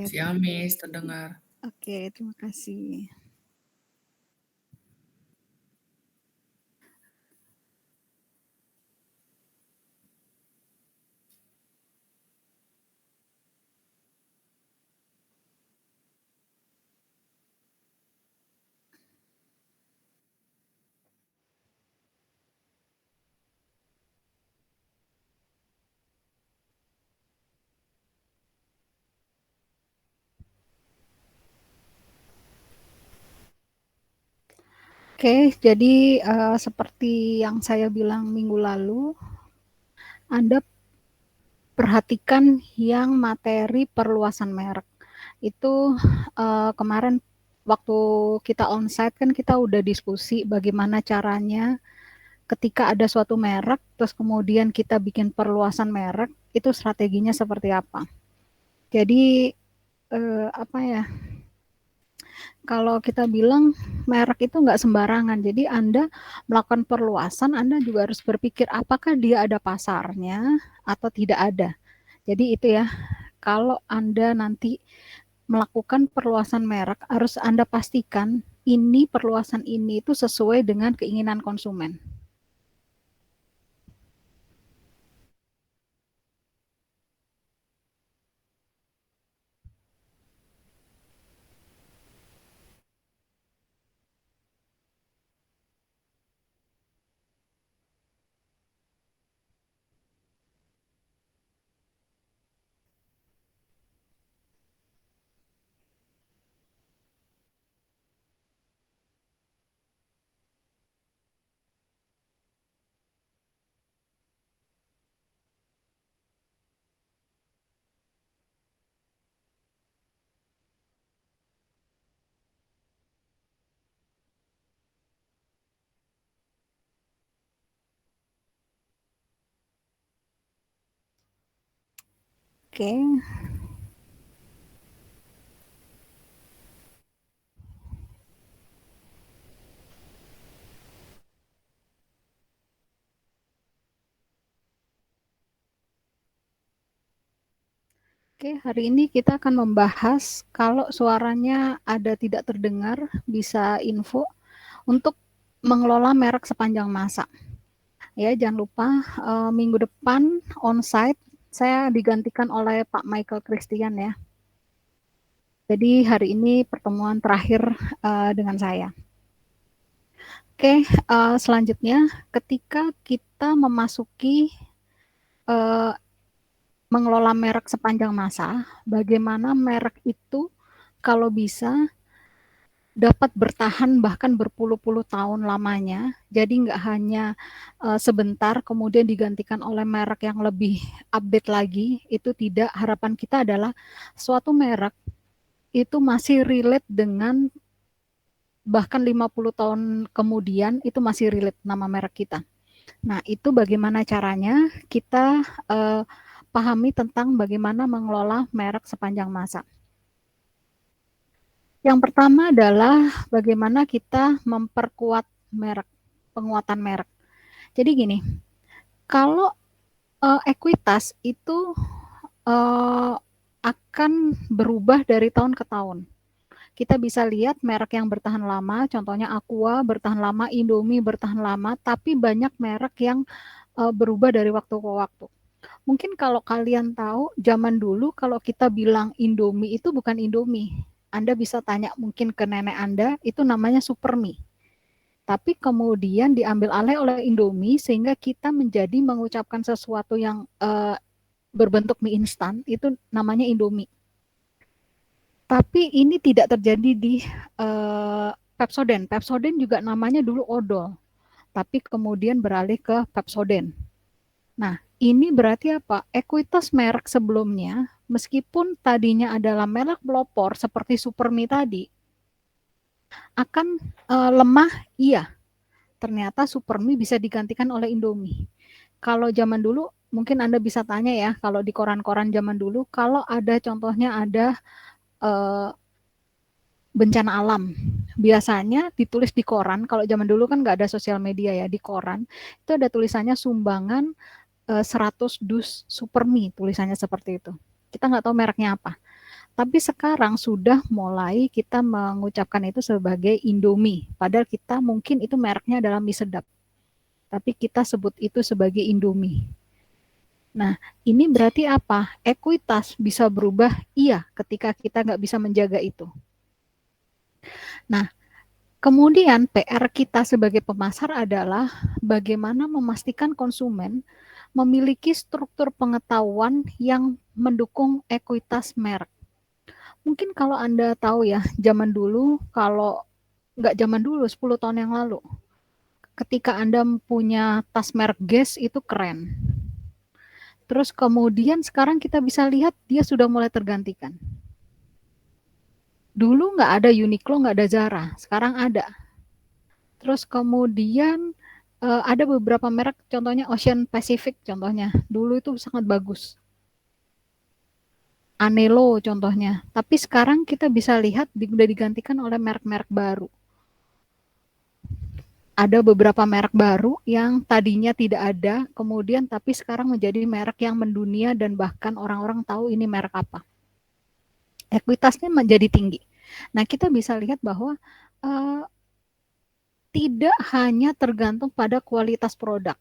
Siamis, terdengar. Oke, terima kasih. Oke, jadi seperti yang saya bilang minggu lalu, Anda perhatikan yang materi perluasan merek. Itu kemarin waktu kita onsite kan kita udah diskusi bagaimana caranya ketika ada suatu merek, terus kemudian kita bikin perluasan merek, itu strateginya seperti apa. Jadi apa ya? Kalau kita bilang merek itu nggak sembarangan, jadi Anda melakukan perluasan, Anda juga harus berpikir apakah dia ada pasarnya atau tidak ada. Jadi itu ya, kalau Anda nanti melakukan perluasan merek, harus Anda pastikan ini perluasan ini itu sesuai dengan keinginan konsumen. Oke. Oke, hari ini kita akan membahas kalau suaranya ada tidak terdengar, bisa info untuk mengelola merek sepanjang masa. Ya, jangan lupa minggu depan onsite saya digantikan oleh Pak Michael Christian ya. Jadi hari ini pertemuan terakhir dengan saya. Oke, selanjutnya ketika kita memasuki mengelola merek sepanjang masa, bagaimana merek itu kalau bisa dapat bertahan bahkan berpuluh-puluh tahun lamanya. Jadi nggak hanya sebentar kemudian digantikan oleh merek yang lebih update lagi, itu tidak. Harapan kita adalah suatu merek itu masih relate dengan bahkan 50 tahun kemudian itu masih relate nama merek kita. Nah, itu bagaimana caranya kita pahami tentang bagaimana mengelola merek sepanjang masa. Yang pertama adalah bagaimana kita memperkuat merek, penguatan merek. Jadi gini, kalau ekuitas itu akan berubah dari tahun ke tahun. Kita bisa lihat merek yang bertahan lama, contohnya Aqua bertahan lama, Indomie bertahan lama, tapi banyak merek yang berubah dari waktu ke waktu. Mungkin kalau kalian tahu, zaman dulu kalau kita bilang Indomie itu bukan Indomie. Anda bisa tanya mungkin ke nenek Anda, itu namanya Supermie. Tapi kemudian diambil alih oleh Indomie sehingga kita menjadi mengucapkan sesuatu yang berbentuk mie instan, itu namanya Indomie. Tapi ini tidak terjadi di Pepsodent. Pepsodent juga namanya dulu odol, tapi kemudian beralih ke Pepsodent. Nah, ini berarti apa? Ekuitas merek sebelumnya, meskipun tadinya adalah merek pelopor seperti Supermie tadi, akan lemah, iya. Ternyata Supermie bisa digantikan oleh Indomie. Kalau zaman dulu, mungkin Anda bisa tanya ya, kalau di koran-koran zaman dulu, kalau ada contohnya ada bencana alam, biasanya ditulis di koran, kalau zaman dulu kan nggak ada sosial media ya, di koran, itu ada tulisannya sumbangan 100 dus Supermie, tulisannya seperti itu. Kita nggak tahu mereknya apa. Tapi sekarang sudah mulai kita mengucapkan itu sebagai Indomie, padahal kita mungkin itu mereknya adalah mie sedap, tapi kita sebut itu sebagai Indomie. Nah, ini berarti apa? Ekuitas bisa berubah, iya, ketika kita nggak bisa menjaga itu. Nah, kemudian PR kita sebagai pemasar adalah bagaimana memastikan konsumen memiliki struktur pengetahuan yang mendukung ekuitas merek. Mungkin kalau Anda tahu ya, zaman dulu, kalau nggak zaman dulu, 10 tahun yang lalu, ketika Anda punya tas merek Guess itu keren. Terus kemudian sekarang kita bisa lihat dia sudah mulai tergantikan. Dulu nggak ada Uniqlo, nggak ada Zara, sekarang ada. Terus kemudian ada beberapa merek, contohnya Ocean Pacific contohnya. Dulu itu sangat bagus. Anelo contohnya. Tapi sekarang kita bisa lihat sudah digantikan oleh merek-merek baru. Ada beberapa merek baru yang tadinya tidak ada, kemudian tapi sekarang menjadi merek yang mendunia dan bahkan orang-orang tahu ini merek apa. Ekuitasnya menjadi tinggi. Nah, kita bisa lihat bahwa tidak hanya tergantung pada kualitas produk.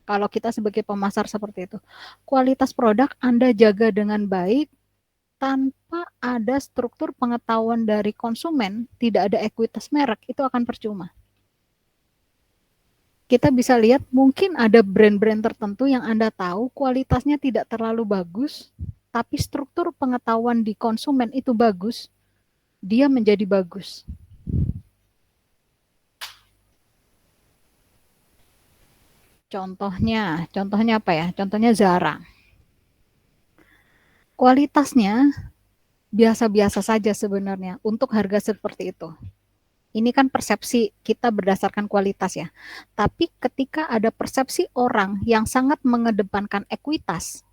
Kalau kita sebagai pemasar seperti itu, kualitas produk Anda jaga dengan baik, tanpa ada struktur pengetahuan dari konsumen, tidak ada ekuitas merek, itu akan percuma. Kita bisa lihat mungkin ada brand-brand tertentu yang Anda tahu kualitasnya tidak terlalu bagus, tapi struktur pengetahuan di konsumen itu bagus, dia menjadi bagus. Contohnya apa ya? Contohnya Zara. Kualitasnya biasa-biasa saja sebenarnya untuk harga seperti itu. Ini kan persepsi kita berdasarkan kualitas ya. Tapi ketika ada persepsi orang yang sangat mengedepankan ekuitas,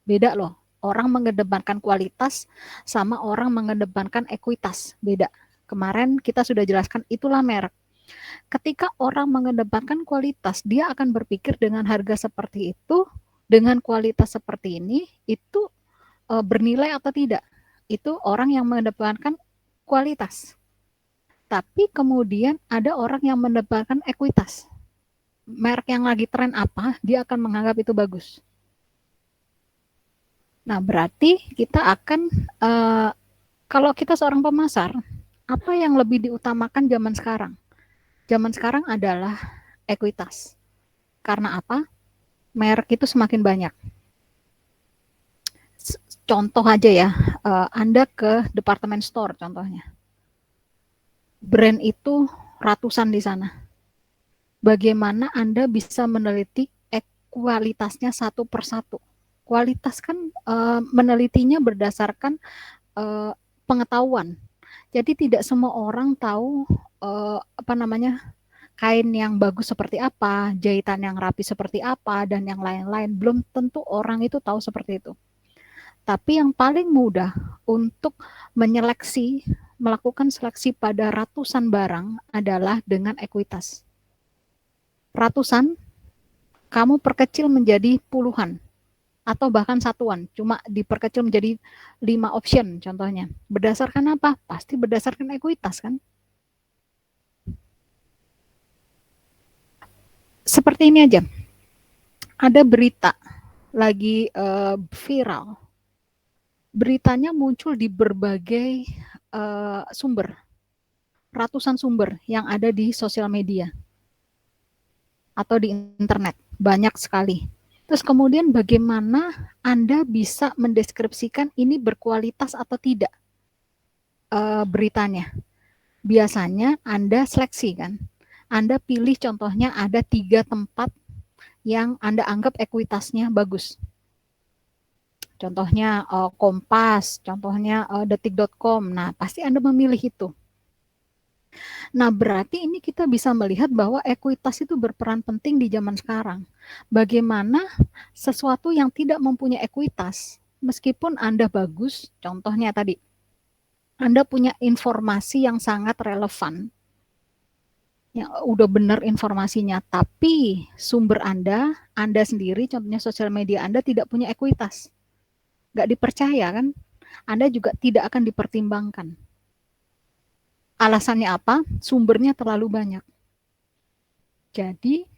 beda loh. Orang mengedepankan kualitas sama orang mengedepankan ekuitas, beda. Kemarin kita sudah jelaskan itulah merek. Ketika orang mengedepankan kualitas, dia akan berpikir dengan harga seperti itu, dengan kualitas seperti ini, itu bernilai atau tidak. Itu orang yang mengedepankan kualitas. Tapi kemudian ada orang yang mendepankan ekuitas. Merek yang lagi tren apa, dia akan menganggap itu bagus. Nah, berarti kita akan, kalau kita seorang pemasar, apa yang lebih diutamakan zaman sekarang? Zaman sekarang adalah ekuitas. Karena apa? Merek itu semakin banyak. Contoh aja ya, Anda ke department store contohnya. Brand itu ratusan di sana. Bagaimana Anda bisa meneliti kualitasnya satu persatu? Kualitas kan menelitinya berdasarkan pengetahuan. Jadi tidak semua orang tahu kain yang bagus seperti apa, jahitan yang rapi seperti apa, dan yang lain-lain. Belum tentu orang itu tahu seperti itu. Tapi yang paling mudah untuk melakukan seleksi pada ratusan barang adalah dengan ekuitas. Ratusan, kamu perkecil menjadi puluhan, atau bahkan satuan, cuma diperkecil menjadi 5 option contohnya. Berdasarkan apa? Pasti berdasarkan ekuitas kan? Seperti ini aja. Ada berita lagi viral. Beritanya muncul di berbagai sumber. Ratusan sumber yang ada di sosial media atau di internet. Banyak sekali. Terus kemudian bagaimana Anda bisa mendeskripsikan ini berkualitas atau tidak beritanya. Biasanya Anda seleksi kan. Anda pilih contohnya ada 3 tempat yang Anda anggap ekuitasnya bagus. Contohnya Kompas, contohnya detik.com. Nah, pasti Anda memilih itu. Nah, berarti ini kita bisa melihat bahwa ekuitas itu berperan penting di zaman sekarang. Bagaimana sesuatu yang tidak mempunyai ekuitas, meskipun Anda bagus, contohnya tadi, Anda punya informasi yang sangat relevan, yang udah benar informasinya, tapi sumber Anda sendiri, contohnya sosial media Anda tidak punya ekuitas. Nggak dipercaya kan? Anda juga tidak akan dipertimbangkan. Alasannya apa? Sumbernya terlalu banyak. Jadi,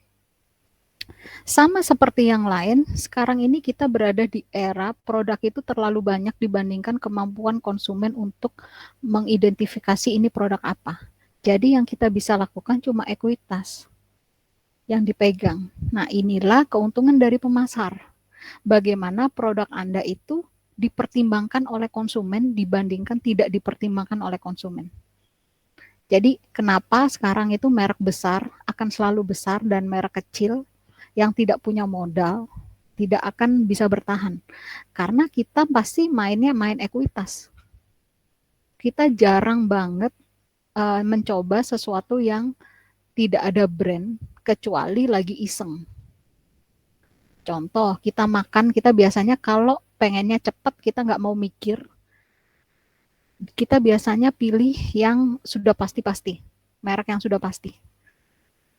sama seperti yang lain, sekarang ini kita berada di era produk itu terlalu banyak dibandingkan kemampuan konsumen untuk mengidentifikasi ini produk apa. Jadi yang kita bisa lakukan cuma ekuitas yang dipegang. Nah, inilah keuntungan dari pemasar. Bagaimana produk Anda itu dipertimbangkan oleh konsumen dibandingkan tidak dipertimbangkan oleh konsumen. Jadi kenapa sekarang itu merek besar akan selalu besar dan merek kecil yang tidak punya modal tidak akan bisa bertahan. Karena kita pasti mainnya main ekuitas. Kita jarang banget mencoba sesuatu yang tidak ada brand kecuali lagi iseng. Contoh, kita makan, kita biasanya kalau pengennya cepat, kita nggak mau mikir, kita biasanya pilih yang sudah pasti-pasti, merek yang sudah pasti.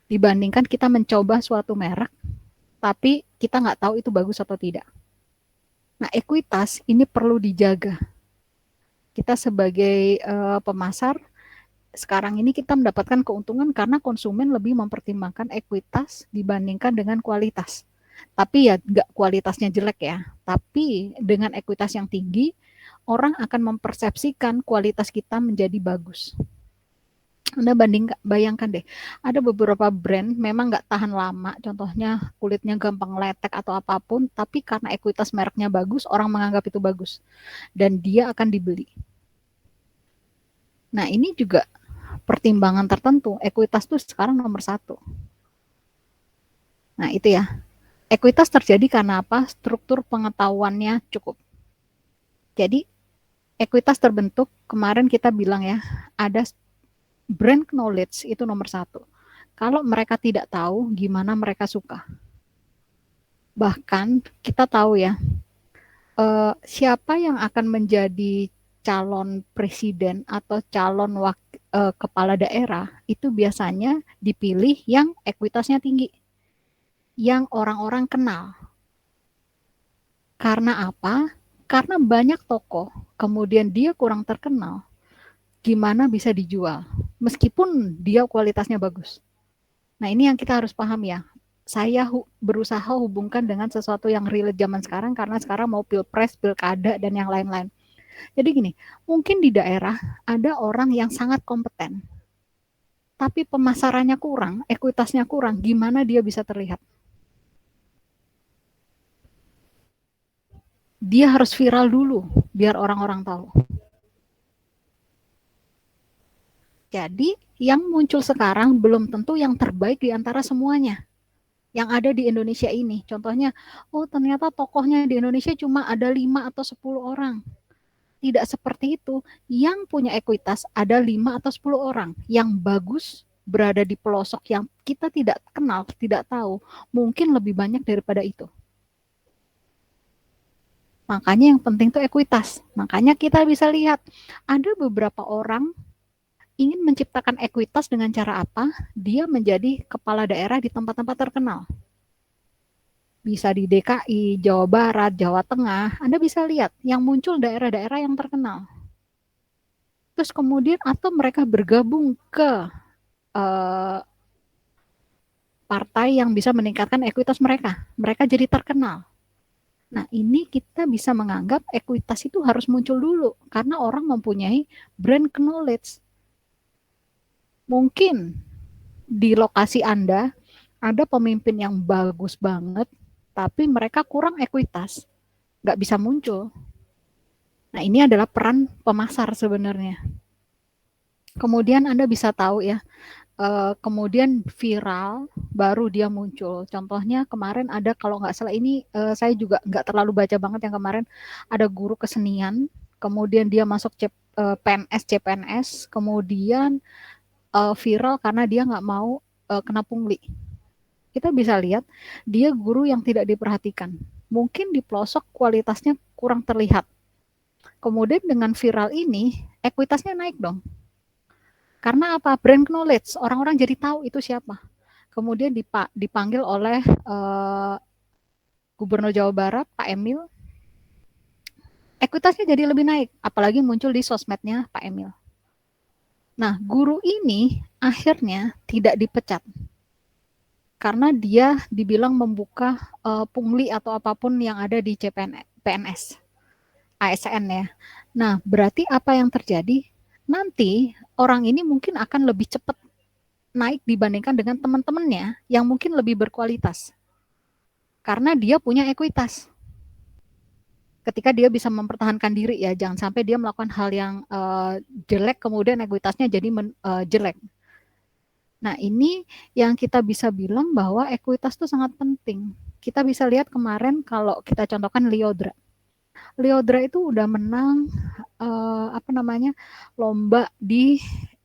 Dibandingkan kita mencoba suatu merek, tapi kita nggak tahu itu bagus atau tidak. Nah, ekuitas ini perlu dijaga. Kita sebagai pemasar, sekarang ini kita mendapatkan keuntungan karena konsumen lebih mempertimbangkan ekuitas dibandingkan dengan kualitas. Tapi ya nggak kualitasnya jelek ya, tapi dengan ekuitas yang tinggi, orang akan mempersepsikan kualitas kita menjadi bagus. Anda bayangkan deh, ada beberapa brand memang nggak tahan lama, contohnya kulitnya gampang letek atau apapun, tapi karena ekuitas mereknya bagus, orang menganggap itu bagus, dan dia akan dibeli. Nah ini juga pertimbangan tertentu, ekuitas tuh sekarang nomor satu. Nah itu ya, ekuitas terjadi karena apa? Struktur pengetahuannya cukup. Jadi ekuitas terbentuk, kemarin kita bilang ya, ada brand knowledge itu nomor satu. Kalau mereka tidak tahu, gimana mereka suka. Bahkan kita tahu ya, siapa yang akan menjadi calon presiden atau calon kepala daerah, itu biasanya dipilih yang ekuitasnya tinggi, yang orang-orang kenal. Karena apa? Karena banyak tokoh, kemudian dia kurang terkenal, gimana bisa dijual meskipun dia kualitasnya bagus. Nah ini yang kita harus paham ya. Saya berusaha hubungkan dengan sesuatu yang relate zaman sekarang karena sekarang mau pilpres, pilkada dan yang lain-lain. Jadi gini, mungkin di daerah ada orang yang sangat kompeten, tapi pemasarannya kurang, ekuitasnya kurang, gimana dia bisa terlihat? Dia harus viral dulu biar orang-orang tahu. Jadi yang muncul sekarang belum tentu yang terbaik di antara semuanya yang ada di Indonesia ini. Contohnya, oh ternyata tokohnya di Indonesia cuma ada 5 atau 10 orang. Tidak seperti itu. Yang punya ekuitas ada 5 atau 10 orang. Yang bagus berada di pelosok yang kita tidak kenal, tidak tahu. Mungkin lebih banyak daripada itu. Makanya yang penting itu ekuitas. Makanya kita bisa lihat, ada beberapa orang ingin menciptakan ekuitas dengan cara apa? Dia menjadi kepala daerah di tempat-tempat terkenal. Bisa di DKI, Jawa Barat, Jawa Tengah, Anda bisa lihat yang muncul daerah-daerah yang terkenal. Terus kemudian atau mereka bergabung ke partai yang bisa meningkatkan ekuitas mereka. Mereka jadi terkenal. Nah, ini kita bisa menganggap ekuitas itu harus muncul dulu karena orang mempunyai brand knowledge. Mungkin di lokasi Anda ada pemimpin yang bagus banget, tapi mereka kurang ekuitas, nggak bisa muncul. Nah, ini adalah peran pemasar sebenarnya. Kemudian Anda bisa tahu ya, kemudian viral, baru dia muncul. Contohnya kemarin ada, kalau nggak salah ini, saya juga nggak terlalu baca banget yang kemarin, ada guru kesenian, kemudian dia masuk PNS, CPNS, kemudian viral karena dia nggak mau kena pungli. Kita bisa lihat, dia guru yang tidak diperhatikan. Mungkin di pelosok kualitasnya kurang terlihat. Kemudian dengan viral ini, ekuitasnya naik dong. Karena apa? Brand knowledge, orang-orang jadi tahu itu siapa. Kemudian dipanggil oleh Gubernur Jawa Barat, Pak Emil. ekuitasnya jadi lebih naik, apalagi muncul di sosmednya Pak Emil. Nah, guru ini akhirnya tidak dipecat karena dia dibilang membuka pungli atau apapun yang ada di CPNS, ASN ya. Nah, berarti apa yang terjadi? Nanti orang ini mungkin akan lebih cepat naik dibandingkan dengan teman-temannya yang mungkin lebih berkualitas. Karena dia punya ekuitas. Ketika dia bisa mempertahankan diri ya, jangan sampai dia melakukan hal yang jelek kemudian ekuitasnya jadi jelek. Nah, ini yang kita bisa bilang bahwa ekuitas itu sangat penting. Kita bisa lihat kemarin kalau kita contohkan Lyodra. Lyodra itu udah menang lomba di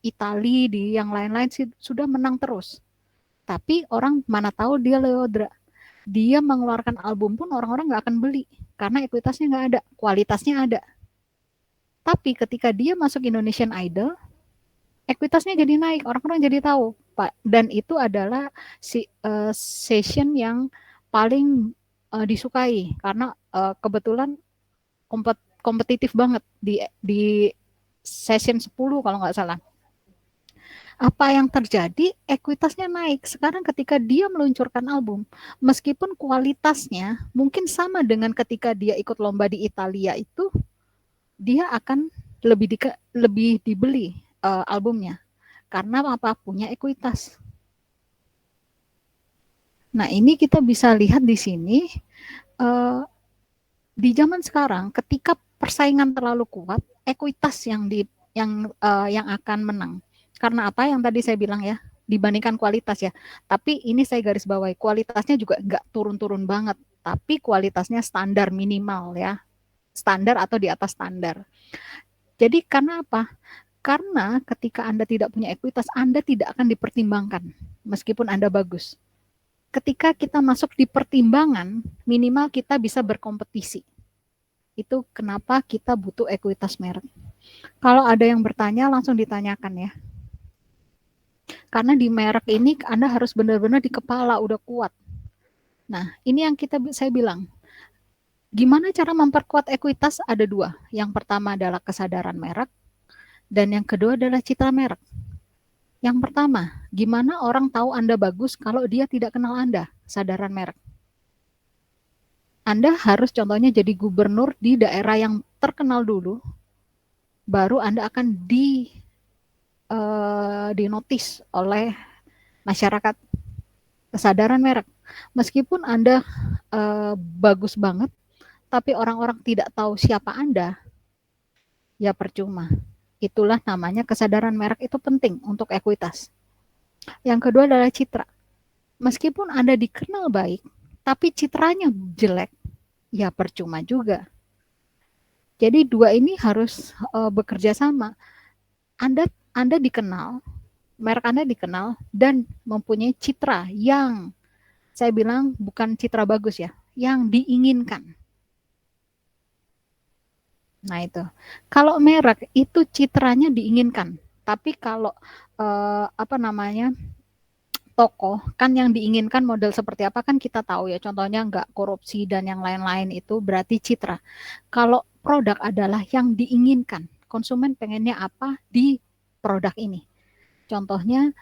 Italia, di yang lain-lain sih sudah menang terus. Tapi orang mana tahu dia Lyodra. Dia mengeluarkan album pun orang-orang nggak akan beli karena ekuitasnya nggak ada, kualitasnya ada. Tapi ketika dia masuk Indonesian Idol, ekuitasnya jadi naik, orang-orang jadi tahu, Pak. Dan itu adalah session yang paling disukai karena kebetulan kompetitif banget di session 10 kalau nggak salah. Apa yang terjadi? Ekuitasnya naik. Sekarang ketika dia meluncurkan album, meskipun kualitasnya mungkin sama dengan ketika dia ikut lomba di Italia itu, dia akan lebih dibeli albumnya karena apa? Punya ekuitas. Nah, ini kita bisa lihat di sini di zaman sekarang ketika persaingan terlalu kuat, ekuitas yang akan menang. Karena apa yang tadi saya bilang ya, dibandingkan kualitas ya. Tapi ini saya garis bawahi, kualitasnya juga nggak turun-turun banget, tapi kualitasnya standar minimal ya. Standar atau di atas standar. Jadi karena apa? Karena ketika Anda tidak punya ekuitas, Anda tidak akan dipertimbangkan meskipun Anda bagus. Ketika kita masuk di pertimbangan, minimal kita bisa berkompetisi. Itu kenapa kita butuh ekuitas merek. Kalau ada yang bertanya, langsung ditanyakan ya. Karena di merek ini Anda harus benar-benar di kepala udah kuat. Nah, ini yang saya bilang. Gimana cara memperkuat ekuitas? Ada dua. Yang pertama adalah kesadaran merek, dan yang kedua adalah citra merek. Yang pertama, gimana orang tahu Anda bagus kalau dia tidak kenal Anda? Kesadaran merek. Anda harus contohnya jadi gubernur di daerah yang terkenal dulu, baru Anda akan dinotis oleh masyarakat. Kesadaran merek. Meskipun Anda bagus banget, tapi orang-orang tidak tahu siapa Anda, ya percuma. Itulah namanya kesadaran merek itu penting untuk ekuitas. Yang kedua adalah citra. Meskipun Anda dikenal baik, tapi citranya jelek, ya percuma juga. Jadi dua ini harus bekerja sama. Anda dikenal, merek Anda dikenal dan mempunyai citra yang saya bilang bukan citra bagus ya, yang diinginkan. Nah itu, kalau merek itu citranya diinginkan, tapi kalau tokoh kan yang diinginkan model seperti apa kan kita tahu ya, contohnya nggak korupsi dan yang lain-lain itu berarti citra. Kalau produk adalah yang diinginkan, konsumen pengennya apa di produk ini. Contohnya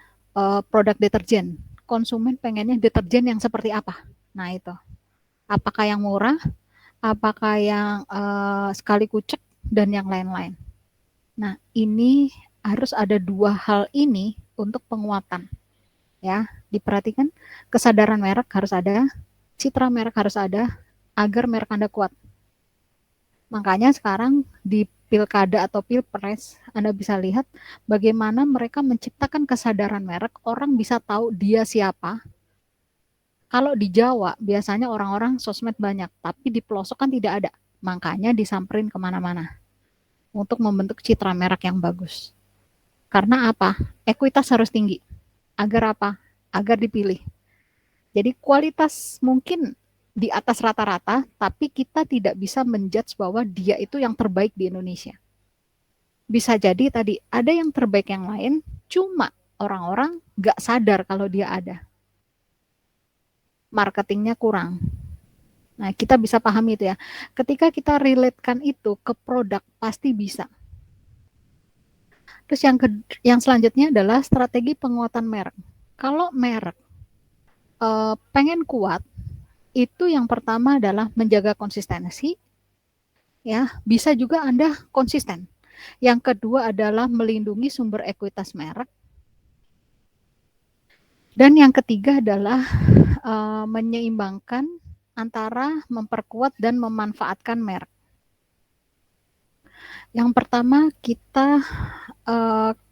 produk deterjen, konsumen pengennya deterjen yang seperti apa. Nah itu, apakah yang murah, apakah yang sekali kucek, dan yang lain-lain. Nah, ini harus ada dua hal ini untuk penguatan. Ya, diperhatikan kesadaran merek harus ada, citra merek harus ada agar merek Anda kuat. Makanya sekarang di pilkada atau pilpres, Anda bisa lihat bagaimana mereka menciptakan kesadaran merek, orang bisa tahu dia siapa. Kalau di Jawa, biasanya orang-orang sosmed banyak, tapi di pelosok kan tidak ada. Makanya disamperin kemana-mana untuk membentuk citra merek yang bagus. Karena apa? Ekuitas harus tinggi. Agar apa? Agar dipilih. Jadi kualitas mungkin di atas rata-rata, tapi kita tidak bisa menjudge bahwa dia itu yang terbaik di Indonesia. Bisa jadi tadi ada yang terbaik yang lain, cuma orang-orang nggak sadar kalau dia ada. Marketingnya kurang. Nah, kita bisa pahami itu ya. Ketika kita relate-kan itu ke produk, pasti bisa. Terus yang selanjutnya adalah strategi penguatan merek. Kalau merek pengen kuat, itu yang pertama adalah menjaga konsistensi, ya. Bisa juga Anda konsisten. Yang kedua adalah melindungi sumber ekuitas merek. Dan yang ketiga adalah menyeimbangkan antara memperkuat dan memanfaatkan merek. Yang pertama kita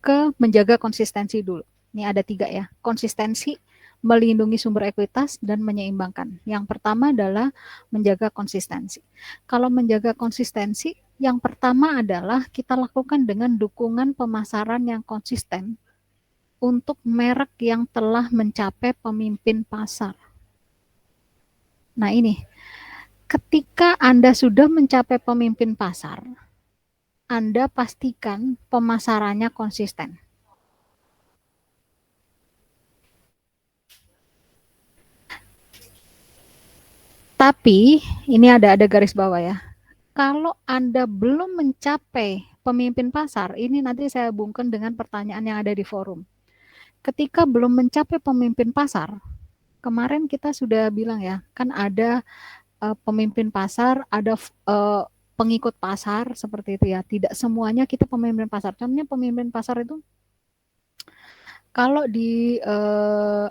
ke menjaga konsistensi dulu. Ini ada 3 ya, konsistensi, melindungi sumber ekuitas, dan menyeimbangkan. Yang pertama adalah menjaga konsistensi. Kalau menjaga konsistensi, yang pertama adalah kita lakukan dengan dukungan pemasaran yang konsisten untuk merek yang telah mencapai pemimpin pasar. Nah ini, ketika Anda sudah mencapai pemimpin pasar, Anda pastikan pemasarannya konsisten. Tapi ini ada garis bawah ya. Kalau Anda belum mencapai pemimpin pasar, ini nanti saya hubungkan dengan pertanyaan yang ada di forum. Ketika belum mencapai pemimpin pasar, kemarin kita sudah bilang ya, kan ada pemimpin pasar, ada pengikut pasar seperti itu ya. Tidak semuanya kita pemimpin pasar. Contohnya pemimpin pasar itu kalau di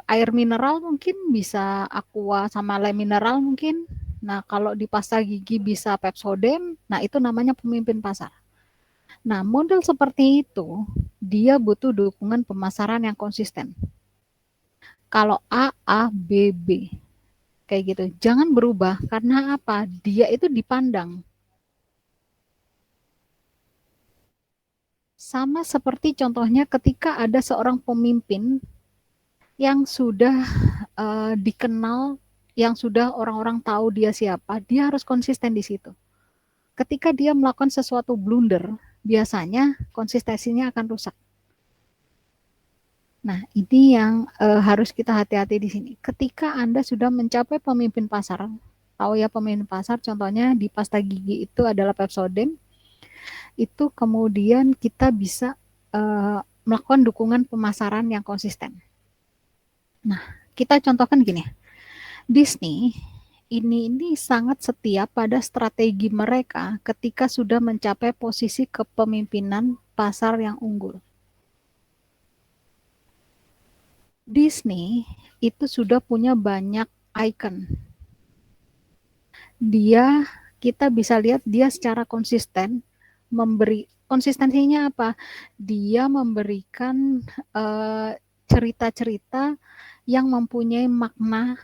air mineral mungkin bisa Aqua sama Le Mineral mungkin. Nah, kalau di pasta gigi bisa Pepsodent. Nah, itu namanya pemimpin pasar. Nah, model seperti itu dia butuh dukungan pemasaran yang konsisten. Kalau A, B, B. Kayak gitu. Jangan berubah karena apa? Dia itu dipandang. Sama seperti contohnya ketika ada seorang pemimpin yang sudah dikenal, yang sudah orang-orang tahu dia siapa, dia harus konsisten di situ. Ketika dia melakukan sesuatu blunder, biasanya konsistensinya akan rusak. Nah, ini yang harus kita hati-hati di sini. Ketika Anda sudah mencapai pemimpin pasar, tahu ya pemimpin pasar, contohnya di pasta gigi itu adalah Pepsodent, itu kemudian kita bisa melakukan dukungan pemasaran yang konsisten. Nah, kita contohkan gini, Disney ini sangat setia pada strategi mereka ketika sudah mencapai posisi kepemimpinan pasar yang unggul. Disney itu sudah punya banyak icon. Kita bisa lihat dia secara konsisten konsistensinya apa? Dia memberikan cerita-cerita yang mempunyai makna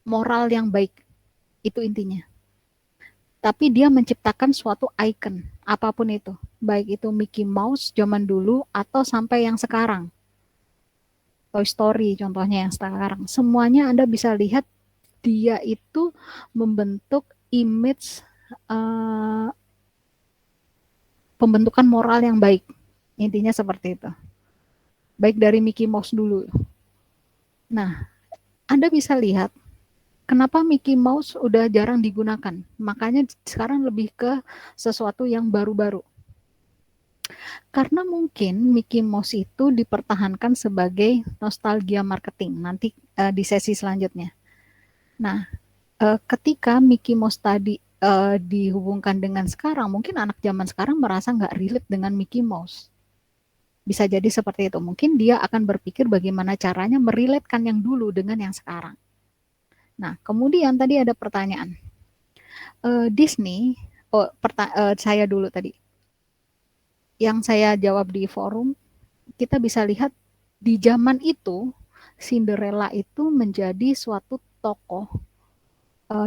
moral yang baik. Itu intinya. Tapi dia menciptakan suatu icon, apapun itu. Baik itu Mickey Mouse zaman dulu atau sampai yang sekarang. Toy Story contohnya yang sekarang. Semuanya Anda bisa lihat dia itu membentuk image pembentukan moral yang baik. Intinya seperti itu. Baik dari Mickey Mouse dulu. Nah, Anda bisa lihat kenapa Mickey Mouse udah jarang digunakan. Makanya sekarang lebih ke sesuatu yang baru-baru. Karena mungkin Mickey Mouse itu dipertahankan sebagai nostalgia marketing nanti di sesi selanjutnya. Nah, ketika Mickey Mouse tadi dihubungkan dengan sekarang, mungkin anak zaman sekarang merasa nggak relate dengan Mickey Mouse. Bisa jadi seperti itu. Mungkin dia akan berpikir bagaimana caranya merelatekan yang dulu dengan yang sekarang. Nah, kemudian tadi ada pertanyaan. Disney, saya dulu tadi. Yang saya jawab di forum, kita bisa lihat di zaman itu Cinderella itu menjadi suatu tokoh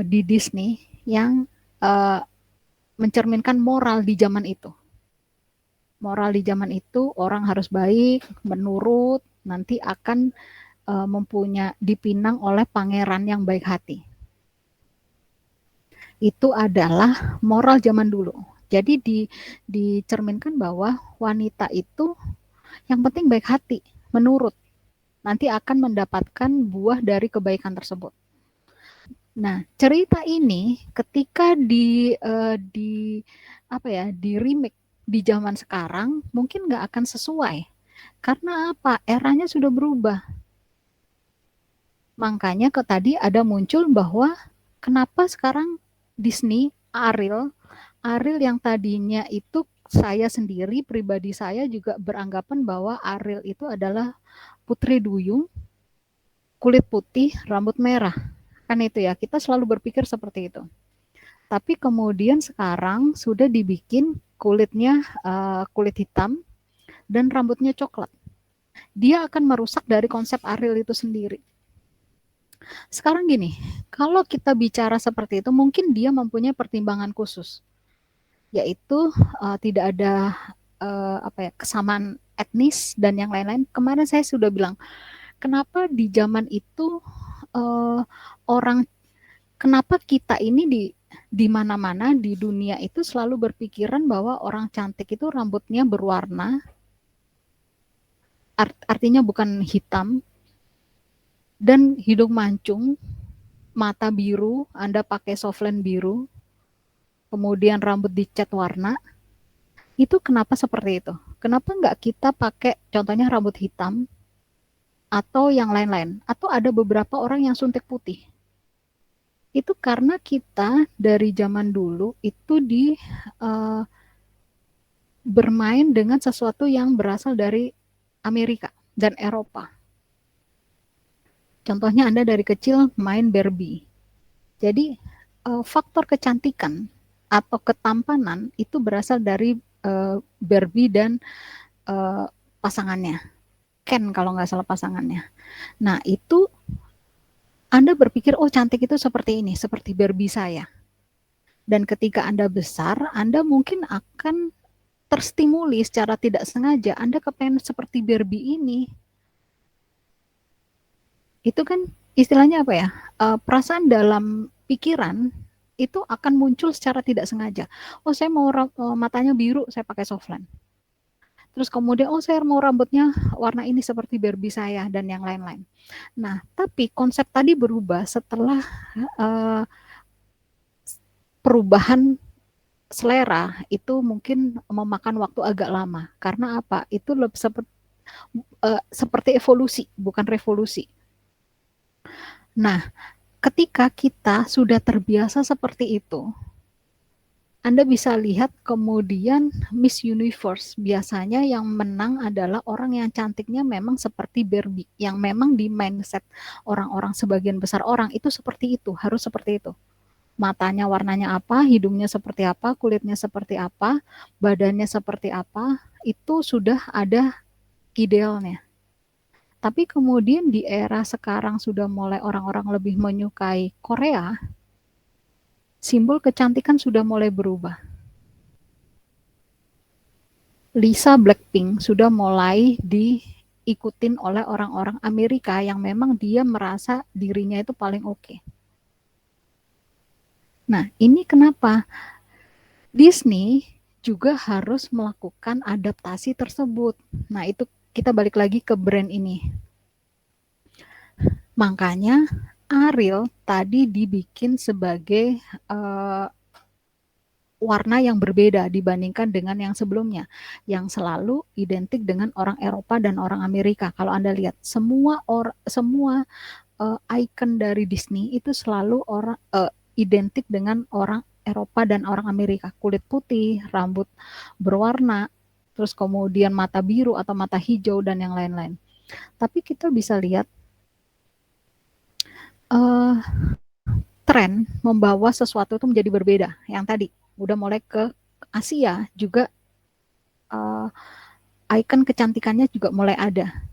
di Disney yang mencerminkan moral di zaman itu. Moral di zaman itu orang harus baik, menurut, nanti akan dipinang oleh pangeran yang baik hati. Itu adalah moral zaman dulu. Jadi dicerminkan bahwa wanita itu yang penting baik hati, menurut. Nanti akan mendapatkan buah dari kebaikan tersebut. Nah, cerita ini ketika di apa ya, di-remake di zaman sekarang mungkin nggak akan sesuai. Karena apa? Eranya sudah berubah. Makanya tadi ada muncul bahwa kenapa sekarang Disney, Ariel yang tadinya itu saya sendiri, pribadi saya juga beranggapan bahwa Ariel itu adalah putri duyung, kulit putih, rambut merah. Kan itu ya, kita selalu berpikir seperti itu. Tapi kemudian sekarang sudah dibikin kulitnya kulit hitam dan rambutnya coklat. Dia akan merusak dari konsep Ariel itu sendiri. Sekarang gini, kalau kita bicara seperti itu, mungkin dia mempunyai pertimbangan khusus, yaitu tidak ada kesamaan etnis dan yang lain-lain. Kemarin saya sudah bilang, kenapa di zaman itu uh, orang, kenapa kita ini di mana-mana di dunia itu selalu berpikiran bahwa orang cantik itu rambutnya berwarna, artinya bukan hitam, dan hidung mancung, mata biru, Anda pakai softline biru, kemudian rambut dicat warna, itu kenapa seperti itu? Kenapa nggak kita pakai contohnya rambut hitam atau yang lain-lain? Atau ada beberapa orang yang suntik putih. Itu karena kita dari zaman dulu itu uh, bermain dengan sesuatu yang berasal dari Amerika dan Eropa. Contohnya Anda dari kecil main Barbie. Jadi faktor kecantikan atau ketampanan itu berasal dari Barbie dan uh, pasangannya. Ken kalau nggak salah pasangannya. Nah itu Anda berpikir, oh cantik itu seperti ini, seperti Barbie saya. Dan ketika Anda besar, Anda mungkin akan terstimuli secara tidak sengaja, Anda kepengen seperti Barbie ini. Itu kan istilahnya apa ya? Perasaan dalam pikiran itu akan muncul secara tidak sengaja. Oh, saya mau matanya biru, saya pakai softline. Terus kemudian, oh saya mau rambutnya warna ini seperti Barbie saya dan yang lain-lain. Nah, tapi konsep tadi berubah setelah uh, perubahan selera itu mungkin memakan waktu agak lama. Karena apa? Itu lebih seperti evolusi, bukan revolusi. Nah, ketika kita sudah terbiasa seperti itu, Anda bisa lihat kemudian Miss Universe, biasanya yang menang adalah orang yang cantiknya memang seperti Barbie, yang memang di mindset orang-orang, sebagian besar orang itu seperti itu, harus seperti itu. Matanya warnanya apa, hidungnya seperti apa, kulitnya seperti apa, badannya seperti apa, itu sudah ada idealnya. Tapi kemudian di era sekarang sudah mulai orang-orang lebih menyukai Korea, simbol kecantikan sudah mulai berubah. Lisa Blackpink sudah mulai diikutin oleh orang-orang Amerika yang memang dia merasa dirinya itu paling oke. Nah, ini kenapa Disney juga harus melakukan adaptasi tersebut. Nah, itu kita balik lagi ke brand ini. Makanya Ariel tadi dibikin sebagai warna yang berbeda dibandingkan dengan yang sebelumnya, yang selalu identik dengan orang Eropa dan orang Amerika. Kalau Anda lihat, semua icon dari Disney itu selalu identik dengan orang Eropa dan orang Amerika. Kulit putih, rambut berwarna, terus kemudian mata biru atau mata hijau dan yang lain-lain. Tapi kita bisa lihat uh, tren membawa sesuatu itu menjadi berbeda. Yang tadi udah mulai ke Asia juga, icon kecantikannya juga mulai ada.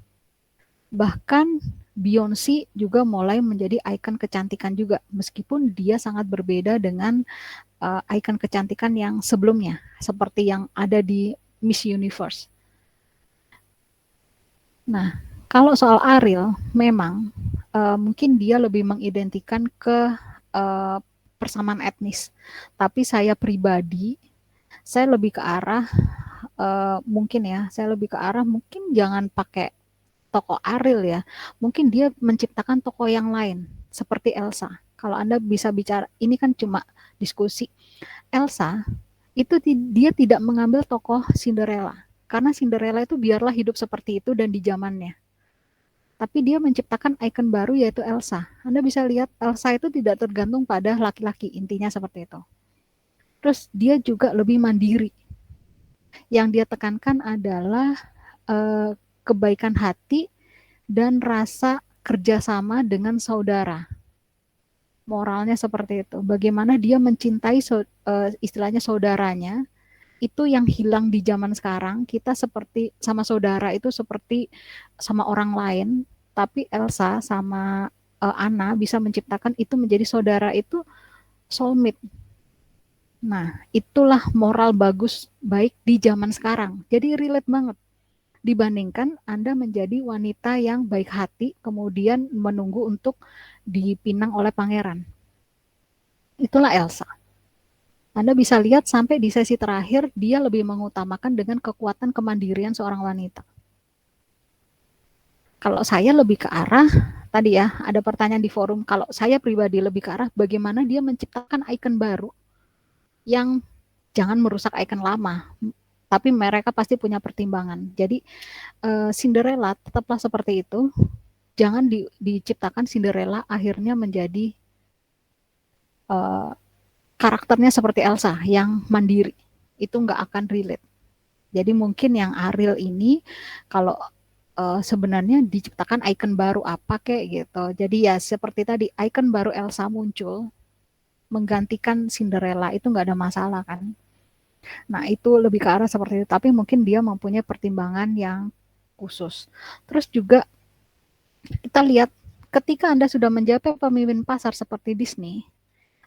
Bahkan Beyonce juga mulai menjadi icon kecantikan juga, meskipun dia sangat berbeda dengan icon kecantikan yang sebelumnya, seperti yang ada di Miss Universe. Nah, kalau soal Ariel, memang mungkin dia lebih mengidentikan ke uh, persamaan etnis. Tapi saya pribadi, saya lebih ke arah mungkin ya, saya lebih ke arah mungkin jangan pakai tokoh Ariel ya. Mungkin dia menciptakan tokoh yang lain seperti Elsa. Kalau Anda bisa bicara, ini kan cuma diskusi. Elsa itu dia tidak mengambil tokoh Cinderella. Karena Cinderella itu biarlah hidup seperti itu dan di zamannya. Tapi dia menciptakan ikon baru yaitu Elsa. Anda bisa lihat Elsa itu tidak tergantung pada laki-laki, intinya seperti itu. Terus dia juga lebih mandiri. Yang dia tekankan adalah kebaikan hati dan rasa kerjasama dengan saudara. Moralnya seperti itu. Bagaimana dia mencintai istilahnya saudaranya, itu yang hilang di zaman sekarang. Kita seperti sama saudara itu seperti sama orang lain, tapi Elsa sama Anna bisa menciptakan itu menjadi saudara itu soulmate. Nah, itulah moral bagus baik di zaman sekarang. Jadi relate banget. Dibandingkan Anda menjadi wanita yang baik hati, kemudian menunggu untuk dipinang oleh pangeran. Itulah Elsa. Anda bisa lihat sampai di sesi terakhir, dia lebih mengutamakan dengan kekuatan kemandirian seorang wanita. Kalau saya lebih ke arah, tadi ya, ada pertanyaan di forum, kalau saya pribadi lebih ke arah bagaimana dia menciptakan ikon baru yang jangan merusak ikon lama, tapi mereka pasti punya pertimbangan. Jadi Cinderella tetaplah seperti itu, jangan diciptakan Cinderella akhirnya menjadi karakternya seperti Elsa yang mandiri, itu nggak akan relate. Jadi mungkin yang Ariel ini kalau sebenarnya diciptakan ikon baru apa kayak gitu. Jadi ya seperti tadi ikon baru Elsa muncul menggantikan Cinderella itu nggak ada masalah kan. Nah itu lebih ke arah seperti itu. Tapi mungkin dia mempunyai pertimbangan yang khusus. Terus juga kita lihat ketika Anda sudah menjabat pemimpin pasar seperti Disney,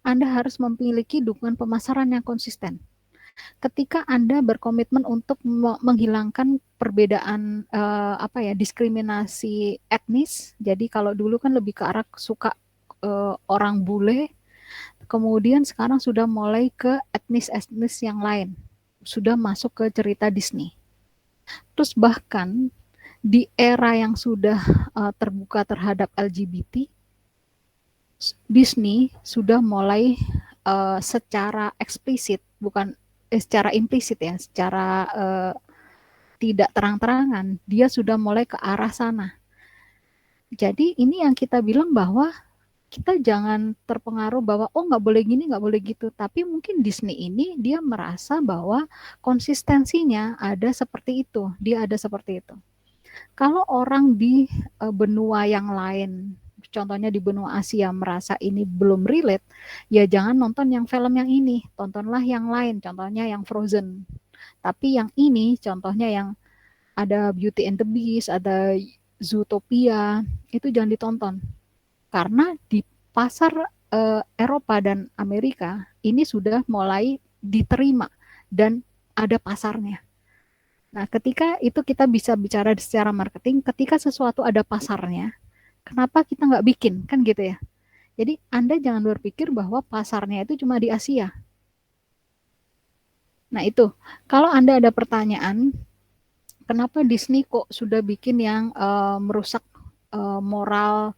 Anda harus memiliki dukungan pemasaran yang konsisten. Ketika Anda berkomitmen untuk menghilangkan perbedaan diskriminasi etnis, jadi kalau dulu kan lebih ke arah suka orang bule, kemudian sekarang sudah mulai ke etnis-etnis yang lain, sudah masuk ke cerita Disney. Terus bahkan di era yang sudah terbuka terhadap LGBT, Disney sudah mulai secara eksplisit, bukan secara implisit ya, secara tidak terang-terangan, dia sudah mulai ke arah sana. Jadi ini yang kita bilang bahwa kita jangan terpengaruh bahwa oh nggak boleh gini, nggak boleh gitu. Tapi mungkin Disney ini dia merasa bahwa konsistensinya ada seperti itu, dia ada seperti itu. Kalau orang di benua yang lain, contohnya di benua Asia merasa ini belum relate, ya jangan nonton yang film yang ini, tontonlah yang lain, contohnya yang Frozen. Tapi yang ini, contohnya yang ada Beauty and the Beast, ada Zootopia, itu jangan ditonton. Karena di pasar Eropa dan Amerika, ini sudah mulai diterima dan ada pasarnya. Nah, ketika itu kita bisa bicara secara marketing, ketika sesuatu ada pasarnya, kenapa kita nggak bikin? Kan gitu ya. Jadi Anda jangan berpikir bahwa pasarnya itu cuma di Asia. Nah itu, kalau Anda ada pertanyaan, kenapa Disney kok sudah bikin yang merusak moral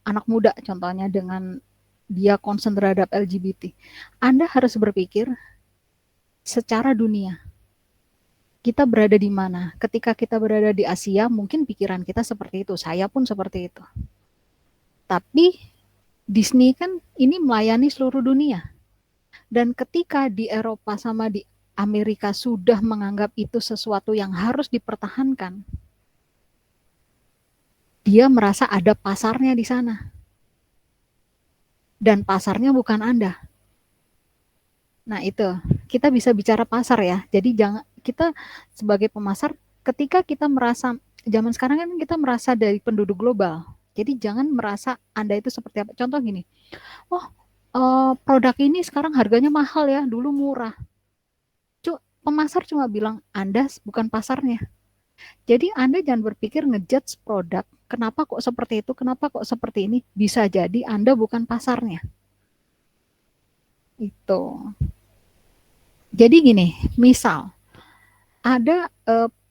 anak muda, contohnya dengan dia concern terhadap LGBT. Anda harus berpikir secara dunia. Kita berada di mana? Ketika kita berada di Asia, mungkin pikiran kita seperti itu. Saya pun seperti itu. Tapi Disney kan ini melayani seluruh dunia. Dan ketika di Eropa sama di Amerika sudah menganggap itu sesuatu yang harus dipertahankan, dia merasa ada pasarnya di sana. Dan pasarnya bukan Anda. Nah itu, kita bisa bicara pasar ya. Jadi jangan kita sebagai pemasar, ketika kita merasa, zaman sekarang kan kita merasa dari penduduk global. Jadi jangan merasa Anda itu seperti apa. Contoh gini, oh produk ini sekarang harganya mahal ya, dulu murah. Pemasar cuma bilang, Anda bukan pasarnya. Jadi Anda jangan berpikir ngejudge produk, kenapa kok seperti itu, kenapa kok seperti ini. Bisa jadi Anda bukan pasarnya. Itu. Jadi gini, misal ada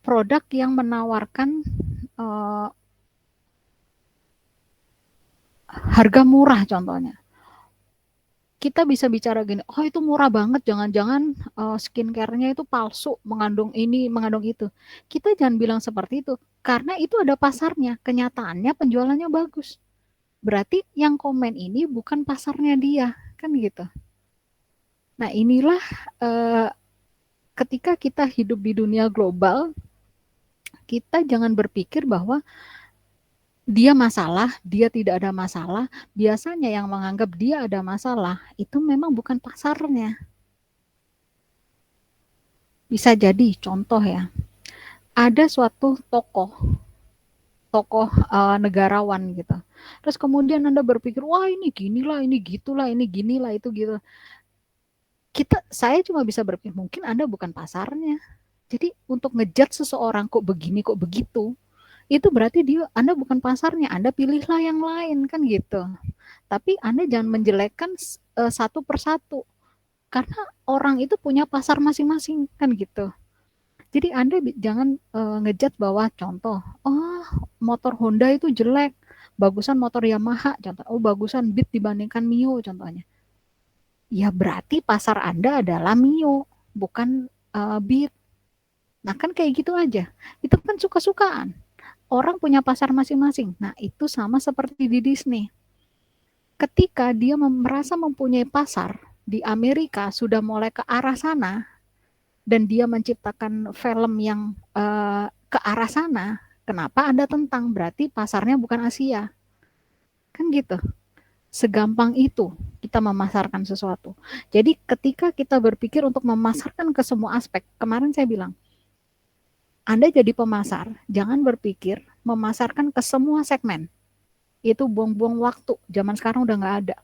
produk yang menawarkan harga murah contohnya. Kita bisa bicara gini, "Oh itu murah banget, jangan-jangan, skincare-nya itu palsu, mengandung ini, mengandung itu." Kita jangan bilang seperti itu, karena itu ada pasarnya, kenyataannya penjualannya bagus. Berarti yang komen ini bukan pasarnya dia, kan gitu. Nah inilah, eee, ketika kita hidup di dunia global, kita jangan berpikir bahwa dia masalah, dia tidak ada masalah. Biasanya yang menganggap dia ada masalah, itu memang bukan pasarnya. Bisa jadi contoh ya, ada suatu tokoh tokoh negarawan gitu. Terus kemudian Anda berpikir, wah ini ginilah, ini gitulah, ini ginilah, itu gitu. Saya cuma bisa berpikir, mungkin Anda bukan pasarnya. Jadi untuk ngejudge seseorang kok begini, kok begitu, itu berarti Anda bukan pasarnya, Anda pilihlah yang lain, kan gitu. Tapi Anda jangan menjelekkan satu persatu, karena orang itu punya pasar masing-masing, kan gitu. Jadi Anda jangan ngejudge bahwa contoh, oh motor Honda itu jelek, bagusan motor Yamaha contoh, oh bagusan Beat dibandingkan Mio contohnya. Ya berarti pasar Anda adalah Mio, bukan Beat. Nah kan kayak gitu aja. Itu kan suka-sukaan. Orang punya pasar masing-masing. Nah itu sama seperti di Disney. Ketika dia merasa mempunyai pasar di Amerika sudah mulai ke arah sana, dan dia menciptakan film yang ke arah sana, kenapa Anda tentang? Berarti pasarnya bukan Asia. Kan gitu. Segampang itu kita memasarkan sesuatu. Jadi ketika kita berpikir untuk memasarkan ke semua aspek, kemarin saya bilang, Anda jadi pemasar, jangan berpikir memasarkan ke semua segmen. Itu buang-buang waktu. Zaman sekarang udah nggak ada.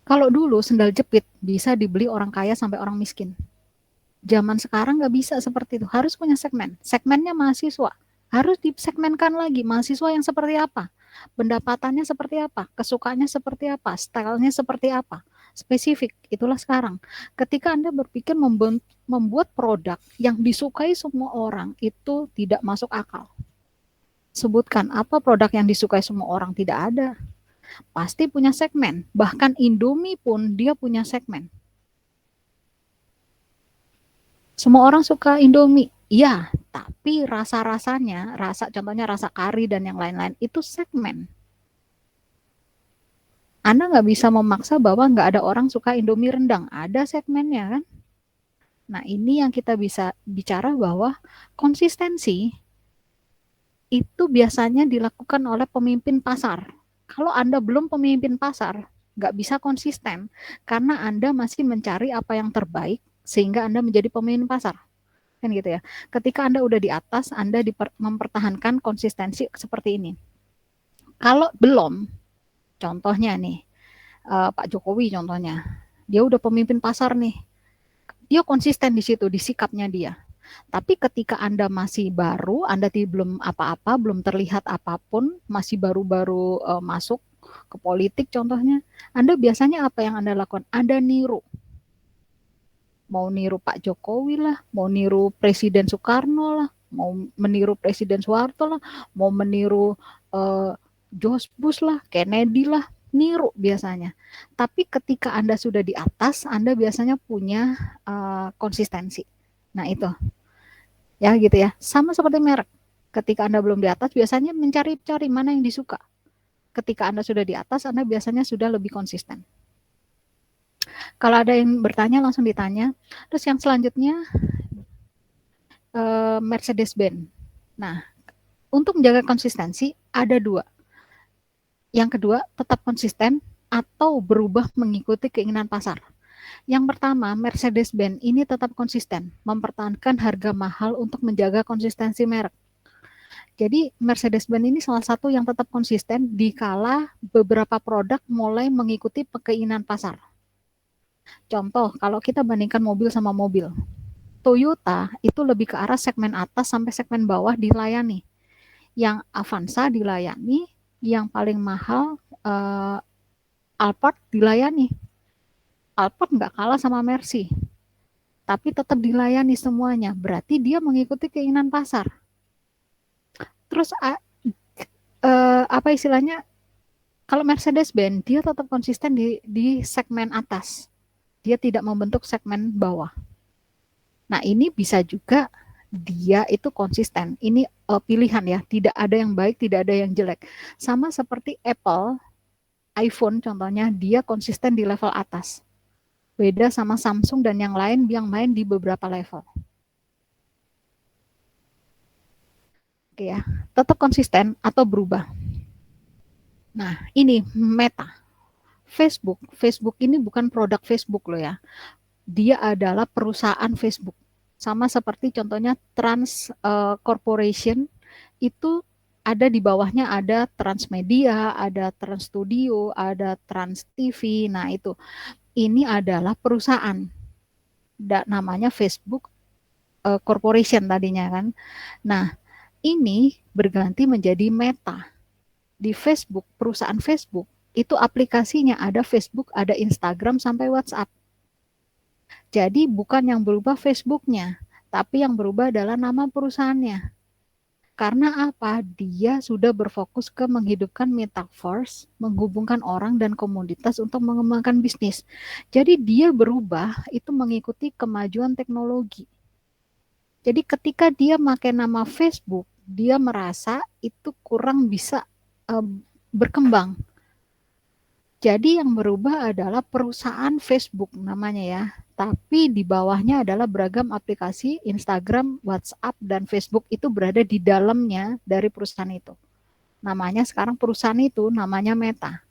Kalau dulu sendal jepit bisa dibeli orang kaya sampai orang miskin. Zaman sekarang nggak bisa seperti itu, harus punya segmen. Segmennya mahasiswa, harus disegmenkan lagi, mahasiswa yang seperti apa, pendapatannya seperti apa, kesukaannya seperti apa, stylenya seperti apa, spesifik. Itulah sekarang. Ketika Anda berpikir membuat produk yang disukai semua orang, itu tidak masuk akal. Sebutkan apa produk yang disukai semua orang, tidak ada. Pasti punya segmen, bahkan Indomie pun dia punya segmen. Semua orang suka Indomie, iya, tapi rasa-rasanya, contohnya rasa kari dan yang lain-lain, itu segmen. Anda nggak bisa memaksa bahwa nggak ada orang suka Indomie rendang, ada segmennya kan. Nah ini yang kita bisa bicara bahwa konsistensi itu biasanya dilakukan oleh pemimpin pasar. Kalau Anda belum pemimpin pasar, nggak bisa konsisten, karena Anda masih mencari apa yang terbaik, sehingga Anda menjadi pemimpin pasar. Kan gitu ya. Ketika Anda udah di atas, Anda mempertahankan konsistensi seperti ini. Kalau belum, contohnya nih, Pak Jokowi contohnya, dia udah pemimpin pasar nih, dia konsisten di situ, di sikapnya dia. Tapi ketika Anda masih baru, Anda belum apa-apa, belum terlihat apapun, masih baru-baru masuk ke politik contohnya, Anda biasanya apa yang Anda lakukan? Anda niru. Mau niru Pak Jokowi lah, mau niru Presiden Soekarno lah, mau meniru Presiden Soeharto lah, mau meniru George Bush lah, Kennedy lah, niru biasanya. Tapi ketika Anda sudah di atas, Anda biasanya punya konsistensi. Nah itu, ya gitu ya. Sama seperti merek. Ketika Anda belum di atas, biasanya mencari-cari mana yang disuka. Ketika Anda sudah di atas, Anda biasanya sudah lebih konsisten. Kalau ada yang bertanya, langsung ditanya. Terus yang selanjutnya, Mercedes-Benz. Nah, untuk menjaga konsistensi ada dua. Yang kedua, tetap konsisten atau berubah mengikuti keinginan pasar. Yang pertama, Mercedes-Benz ini tetap konsisten, mempertahankan harga mahal untuk menjaga konsistensi merek. Jadi Mercedes-Benz ini salah satu yang tetap konsisten dikala beberapa produk mulai mengikuti keinginan pasar. Contoh, kalau kita bandingkan mobil sama mobil, Toyota itu lebih ke arah segmen atas sampai segmen bawah dilayani. Yang Avanza dilayani, yang paling mahal Alphard dilayani. Alphard nggak kalah sama Mercy, tapi tetap dilayani semuanya. Berarti dia mengikuti keinginan pasar. Terus apa istilahnya? Kalau Mercedes-Benz, dia tetap konsisten di segmen atas. Dia tidak membentuk segmen bawah. Nah, ini bisa juga dia itu konsisten. Ini pilihan ya, tidak ada yang baik, tidak ada yang jelek. Sama seperti Apple, iPhone contohnya, dia konsisten di level atas. Beda sama Samsung dan yang lain yang main di beberapa level. Oke ya, tetap konsisten atau berubah. Nah, ini Meta. Facebook ini bukan produk Facebook loh ya. Dia adalah perusahaan Facebook. Sama seperti contohnya Trans Corporation itu ada di bawahnya ada Transmedia, ada Trans Studio, ada Trans TV. Nah, itu. Ini adalah perusahaan. Namanya Facebook Corporation tadinya kan. Nah, ini berganti menjadi Meta. Di Facebook, perusahaan Facebook, itu aplikasinya ada Facebook, ada Instagram, sampai WhatsApp. Jadi bukan yang berubah Facebooknya, tapi yang berubah adalah nama perusahaannya. Karena apa? Dia sudah berfokus ke menghidupkan metaverse, menghubungkan orang dan komunitas untuk mengembangkan bisnis. Jadi dia berubah itu mengikuti kemajuan teknologi. Jadi ketika dia pakai nama Facebook, dia merasa itu kurang bisa berkembang. Jadi yang berubah adalah perusahaan Facebook namanya ya. Tapi di bawahnya adalah beragam aplikasi Instagram, WhatsApp, dan Facebook itu berada di dalamnya dari perusahaan itu. Namanya sekarang perusahaan itu namanya Meta.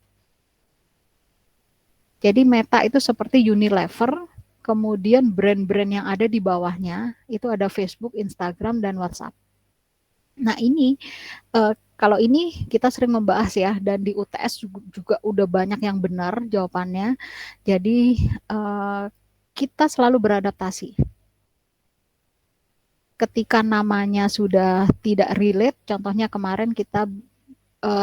Jadi Meta itu seperti Unilever, kemudian brand-brand yang ada di bawahnya itu ada Facebook, Instagram, dan WhatsApp. Nah ini kalau ini kita sering membahas ya, dan di UTS juga udah banyak yang benar jawabannya. Jadi kita selalu beradaptasi. Ketika namanya sudah tidak relate, contohnya kemarin kita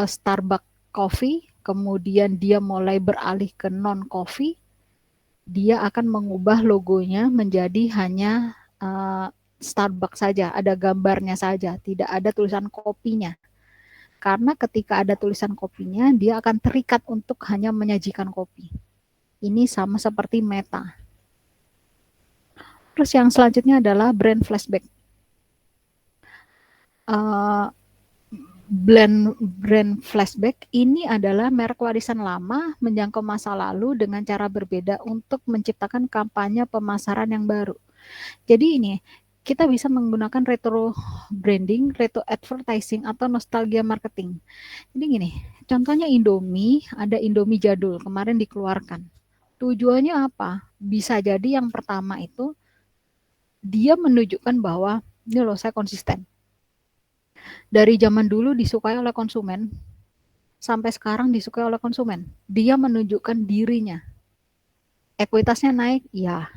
Starbucks Coffee, kemudian dia mulai beralih ke non-coffee, dia akan mengubah logonya menjadi hanya Starbucks saja, ada gambarnya saja, tidak ada tulisan kopinya. Karena ketika ada tulisan kopinya, dia akan terikat untuk hanya menyajikan kopi. Ini sama seperti Meta. Terus yang selanjutnya adalah brand flashback. Brand flashback ini adalah merek warisan lama menjangkau masa lalu dengan cara berbeda untuk menciptakan kampanye pemasaran yang baru. Jadi ini, kita bisa menggunakan retro branding, retro advertising, atau nostalgia marketing. Jadi gini, contohnya Indomie, ada Indomie jadul, kemarin dikeluarkan. Tujuannya apa? Bisa jadi yang pertama itu, dia menunjukkan bahwa, ini loh saya konsisten. Dari zaman dulu disukai oleh konsumen, sampai sekarang disukai oleh konsumen. Dia menunjukkan dirinya. Ekuitasnya naik, ya.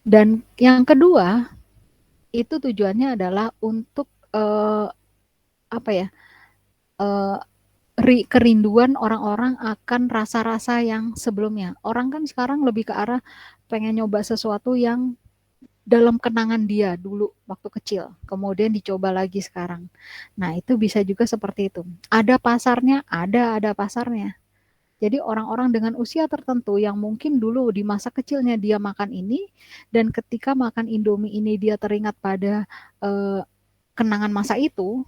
Dan yang kedua, itu tujuannya adalah untuk apa ya? Kerinduan orang-orang akan rasa-rasa yang sebelumnya. Orang kan sekarang lebih ke arah pengen nyoba sesuatu yang dalam kenangan dia dulu waktu kecil, kemudian dicoba lagi sekarang. Nah, itu bisa juga seperti itu. Ada pasarnya, ada pasarnya. Jadi orang-orang dengan usia tertentu yang mungkin dulu di masa kecilnya dia makan ini, dan ketika makan Indomie ini dia teringat pada kenangan masa itu,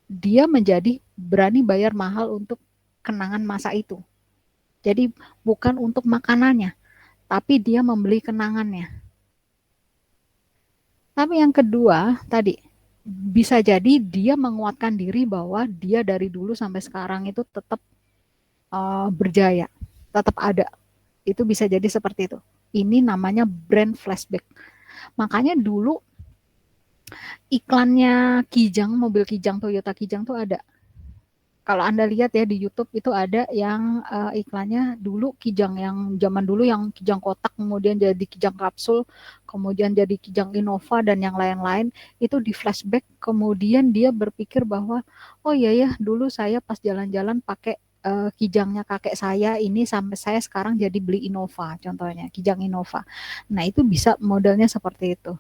dia menjadi berani bayar mahal untuk kenangan masa itu. Jadi bukan untuk makanannya, tapi dia membeli kenangannya. Tapi yang kedua tadi, bisa jadi dia menguatkan diri bahwa dia dari dulu sampai sekarang itu tetap berjaya, tetap ada. Itu bisa jadi seperti itu. Ini namanya brand flashback. Makanya dulu iklannya Kijang, mobil Kijang, Toyota Kijang tuh ada. Kalau Anda lihat ya di YouTube itu ada yang iklannya dulu Kijang, yang zaman dulu yang Kijang kotak, kemudian jadi Kijang kapsul, kemudian jadi Kijang Innova dan yang lain-lain, itu di flashback, kemudian dia berpikir bahwa oh iya ya dulu saya pas jalan-jalan pakai Kijangnya kakek saya ini sampai saya sekarang jadi beli Innova, contohnya Kijang Innova. Nah itu bisa modelnya seperti itu.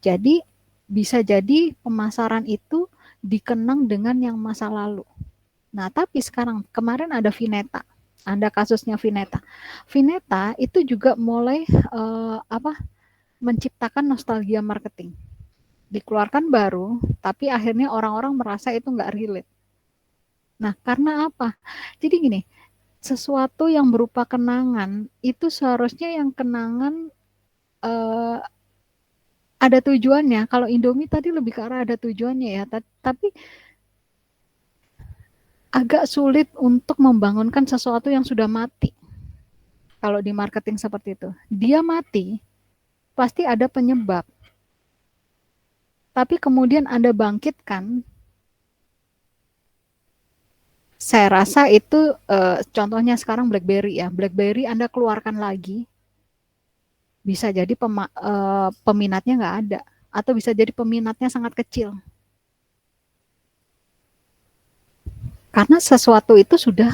Jadi bisa jadi pemasaran itu dikenang dengan yang masa lalu. Nah, tapi sekarang kemarin ada Vineta. Ada kasusnya Vineta. Vineta itu juga mulai menciptakan nostalgia marketing. Dikeluarkan baru, tapi akhirnya orang-orang merasa itu nggak relate. Nah, karena apa? Jadi gini, sesuatu yang berupa kenangan itu seharusnya yang kenangan eh, ada tujuannya. Kalau Indomie tadi lebih ke arah ada tujuannya ya, tapi agak sulit untuk membangunkan sesuatu yang sudah mati. Kalau di marketing seperti itu, dia mati, pasti ada penyebab. Tapi kemudian Anda bangkitkan, saya rasa itu contohnya sekarang BlackBerry ya. BlackBerry Anda keluarkan lagi, bisa jadi peminatnya nggak ada. Atau bisa jadi peminatnya sangat kecil. Karena sesuatu itu sudah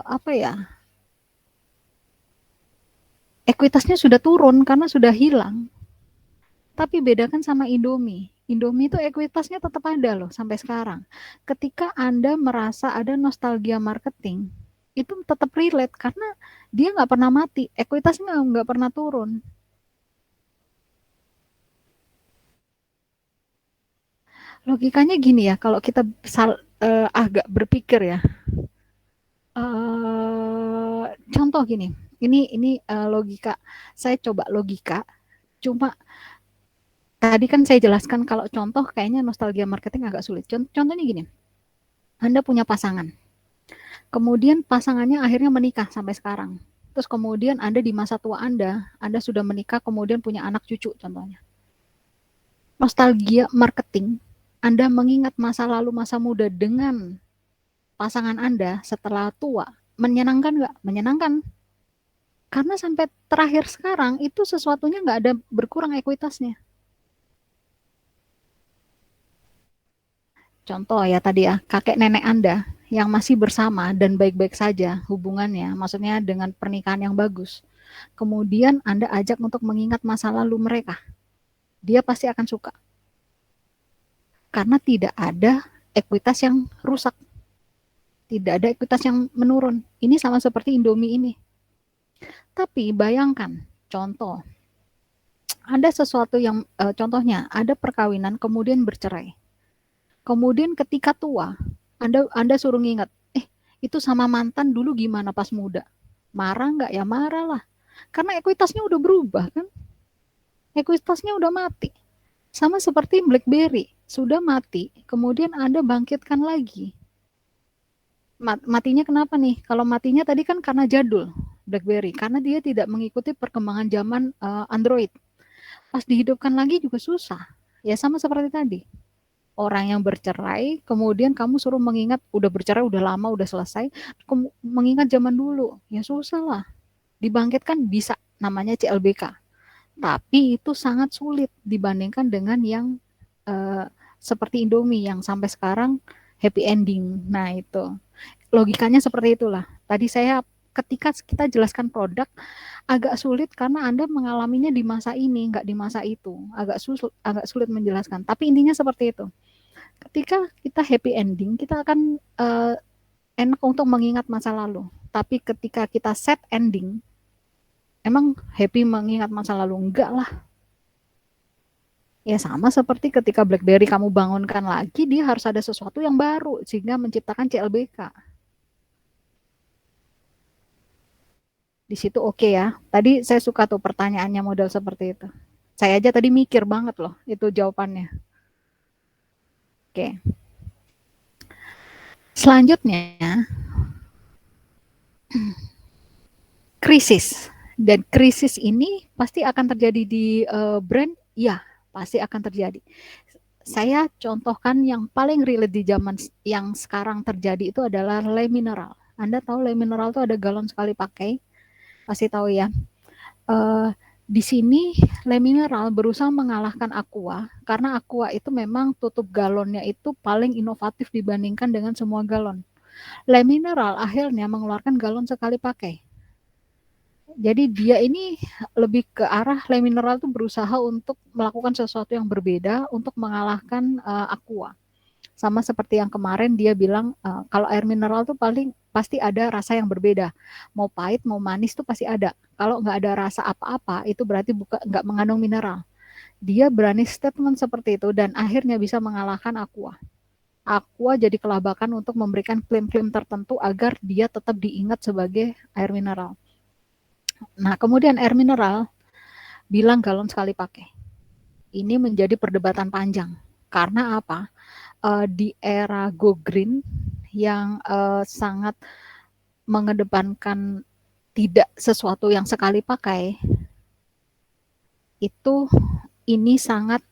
apa ya, ekuitasnya sudah turun karena sudah hilang. Tapi bedakan sama Indomie. Indomie itu ekuitasnya tetap ada loh sampai sekarang. Ketika Anda merasa ada nostalgia marketing, itu tetap relate karena dia nggak pernah mati, ekuitasnya nggak pernah turun. Logikanya gini ya, kalau kita agak berpikir ya, contoh gini, ini logika, saya coba logika, cuma tadi kan saya jelaskan kalau contoh kayaknya nostalgia marketing agak sulit. Contohnya gini, Anda punya pasangan, kemudian pasangannya akhirnya menikah sampai sekarang. Terus kemudian Anda di masa tua Anda sudah menikah, kemudian punya anak cucu contohnya. Nostalgia marketing, Anda mengingat masa lalu masa muda dengan pasangan Anda setelah tua, menyenangkan nggak? Menyenangkan. Karena sampai terakhir sekarang itu sesuatunya nggak ada berkurang ekuitasnya. Contoh ya tadi ya, kakek nenek Anda yang masih bersama dan baik-baik saja hubungannya, maksudnya dengan pernikahan yang bagus. Kemudian Anda ajak untuk mengingat masa lalu mereka. Dia pasti akan suka. Karena tidak ada ekuitas yang rusak. Tidak ada ekuitas yang menurun. Ini sama seperti Indomie ini. Tapi bayangkan, contoh, ada sesuatu yang, contohnya, ada perkawinan kemudian bercerai. Kemudian ketika tua, Anda suruh ngingat, itu sama mantan dulu gimana pas muda? Marah nggak? Ya marah lah. Karena ekuitasnya udah berubah kan? Ekuitasnya udah mati. Sama seperti BlackBerry, sudah mati, kemudian Anda bangkitkan lagi. Matinya kenapa nih? Kalau matinya tadi kan karena jadul BlackBerry, karena dia tidak mengikuti perkembangan zaman Android. Pas dihidupkan lagi juga susah. Ya sama seperti tadi. Orang yang bercerai, kemudian kamu suruh mengingat udah bercerai, udah lama, udah selesai, mengingat zaman dulu, ya susah lah. Dibangkitkan bisa, namanya CLBK. Tapi itu sangat sulit dibandingkan dengan yang uh, seperti Indomie yang sampai sekarang happy ending. Nah itu logikanya seperti itulah. Tadi saya ketika kita jelaskan produk agak sulit karena Anda mengalaminya di masa ini, nggak di masa itu. Agak sulit menjelaskan. Tapi intinya seperti itu. Ketika kita happy ending, kita akan enak untuk mengingat masa lalu. Tapi ketika kita sad ending, emang happy mengingat masa lalu? Enggak lah. Ya sama seperti ketika BlackBerry kamu bangunkan lagi, dia harus ada sesuatu yang baru sehingga menciptakan CLBK. Di situ oke ya. Tadi saya suka tuh pertanyaannya model seperti itu. Saya aja tadi mikir banget loh itu jawabannya. Oke. Selanjutnya, krisis. Dan krisis ini pasti akan terjadi di brand? Ya, pasti akan terjadi. Saya contohkan yang paling relate di zaman yang sekarang terjadi itu adalah Le Mineral. Anda tahu Le Mineral itu ada galon sekali pakai? Pasti tahu ya. Uh, di sini Le Mineral berusaha mengalahkan Aqua karena Aqua itu memang tutup galonnya itu paling inovatif dibandingkan dengan semua galon. Le Mineral akhirnya mengeluarkan galon sekali pakai. Jadi dia ini lebih ke arah Le Mineral tuh berusaha untuk melakukan sesuatu yang berbeda untuk mengalahkan Aqua. Sama seperti yang kemarin dia bilang kalau air mineral tuh paling pasti ada rasa yang berbeda. Mau pahit, mau manis tuh pasti ada. Kalau nggak ada rasa apa-apa itu berarti nggak mengandung mineral. Dia berani statement seperti itu dan akhirnya bisa mengalahkan Aqua. Aqua jadi kelabakan untuk memberikan klaim-klaim tertentu agar dia tetap diingat sebagai air mineral. Nah, kemudian air mineral bilang galon sekali pakai. Ini menjadi perdebatan panjang. Karena apa? Di era go green yang sangat mengedepankan tidak sesuatu yang sekali pakai, itu ini sangat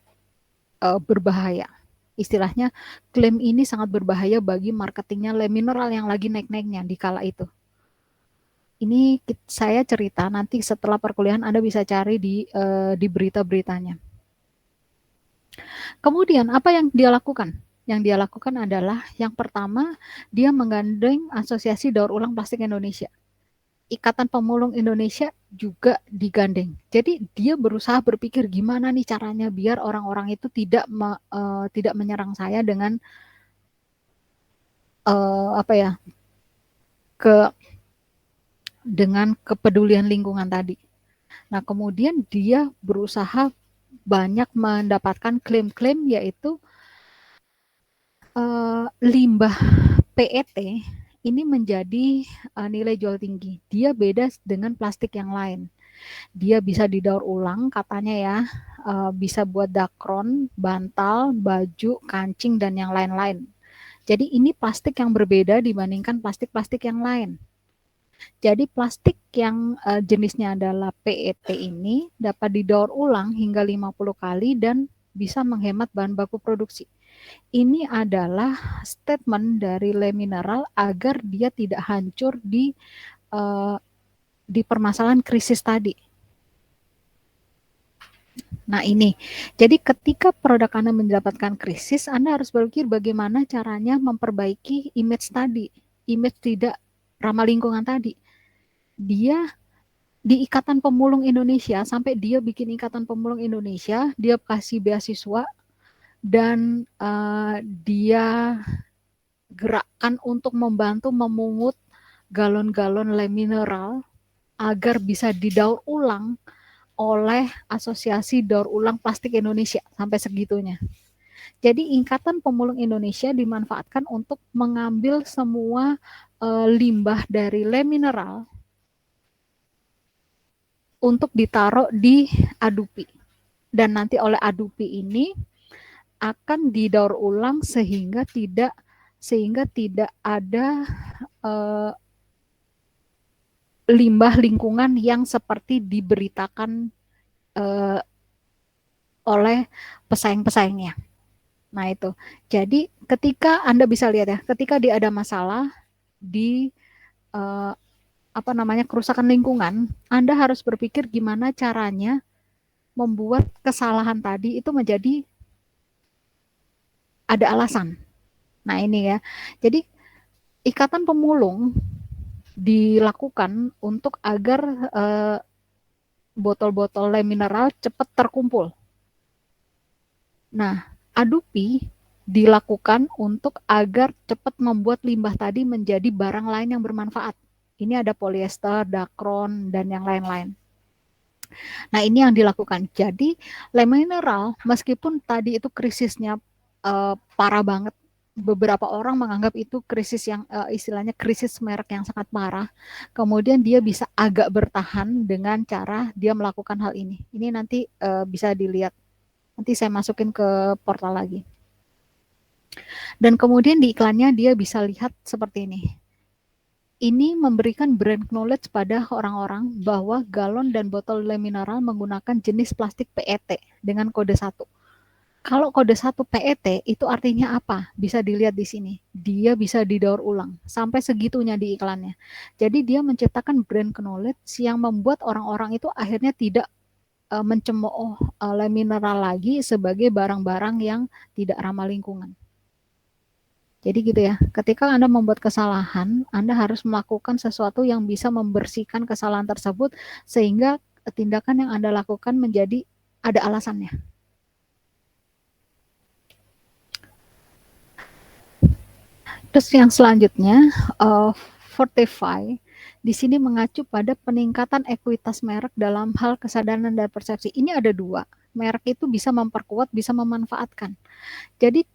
berbahaya. Istilahnya klaim ini sangat berbahaya bagi marketingnya Le Mineral yang lagi naik-naiknya di kala itu. Ini saya cerita nanti setelah perkuliahan Anda bisa cari di berita-beritanya. Kemudian apa yang dia lakukan? Yang dia lakukan adalah yang pertama dia menggandeng Asosiasi Daur Ulang Plastik Indonesia. Ikatan Pemulung Indonesia juga digandeng. Jadi dia berusaha berpikir gimana nih caranya biar orang-orang itu tidak menyerang saya dengan apa ya dengan kepedulian lingkungan tadi. Nah kemudian dia berusaha banyak mendapatkan klaim-klaim yaitu limbah PET ini menjadi nilai jual tinggi. Dia beda dengan plastik yang lain. Dia bisa didaur ulang katanya ya, bisa buat dakron, bantal, baju, kancing dan yang lain-lain. Jadi ini plastik yang berbeda dibandingkan plastik-plastik yang lain. Jadi plastik yang jenisnya adalah PET ini dapat didaur ulang hingga 50 kali dan bisa menghemat bahan baku produksi. Ini adalah statement dari Le Mineral agar dia tidak hancur di permasalahan krisis tadi. Nah ini, jadi ketika produk Anda mendapatkan krisis, Anda harus berpikir bagaimana caranya memperbaiki image tadi, image tidak ramah lingkungan tadi. Dia di Ikatan Pemulung Indonesia, sampai dia bikin Ikatan Pemulung Indonesia, dia kasih beasiswa, dan dia gerakkan untuk membantu memungut galon-galon Le Mineral agar bisa didaur ulang oleh Asosiasi Daur Ulang Plastik Indonesia sampai segitunya. Jadi Ikatan Pemulung Indonesia dimanfaatkan untuk mengambil semua limbah dari Le Mineral untuk ditaruh di Adupi. Dan nanti oleh Adupi ini akan didaur ulang sehingga tidak ada limbah lingkungan yang seperti diberitakan oleh pesaing-pesaingnya. Nah itu. Jadi ketika Anda bisa lihat ya, ketika dia ada masalah di kerusakan lingkungan, Anda harus berpikir gimana caranya membuat kesalahan tadi itu menjadi ada alasan. Nah ini ya. Jadi ikatan pemulung dilakukan untuk agar botol-botol Le Mineral cepat terkumpul. Nah, Adupi dilakukan untuk agar cepat membuat limbah tadi menjadi barang lain yang bermanfaat. Ini ada polyester, dakron, dan yang lain-lain. Nah, ini yang dilakukan. Jadi, Le Mineral, meskipun tadi itu krisisnya parah banget, beberapa orang menganggap itu krisis yang istilahnya krisis merek yang sangat parah. Kemudian dia bisa agak bertahan dengan cara dia melakukan hal ini. Ini nanti bisa dilihat. Nanti saya masukin ke portal lagi. Dan kemudian di iklannya dia bisa lihat seperti ini. Ini memberikan brand knowledge pada orang-orang bahwa galon dan botol Le Mineral menggunakan jenis plastik PET dengan kode 1. Kalau kode 1 PET itu artinya apa? Bisa dilihat di sini. Dia bisa didaur ulang. Sampai segitunya di iklannya. Jadi dia menciptakan brand knowledge yang membuat orang-orang itu akhirnya tidak mencemooh Le Mineral lagi sebagai barang-barang yang tidak ramah lingkungan. Jadi gitu ya, ketika Anda membuat kesalahan, Anda harus melakukan sesuatu yang bisa membersihkan kesalahan tersebut sehingga tindakan yang Anda lakukan menjadi ada alasannya. Terus yang selanjutnya, Fortify di sini mengacu pada peningkatan ekuitas merek dalam hal kesadaran dan persepsi. Ini ada dua. Merek itu bisa memperkuat, bisa memanfaatkan. Jadi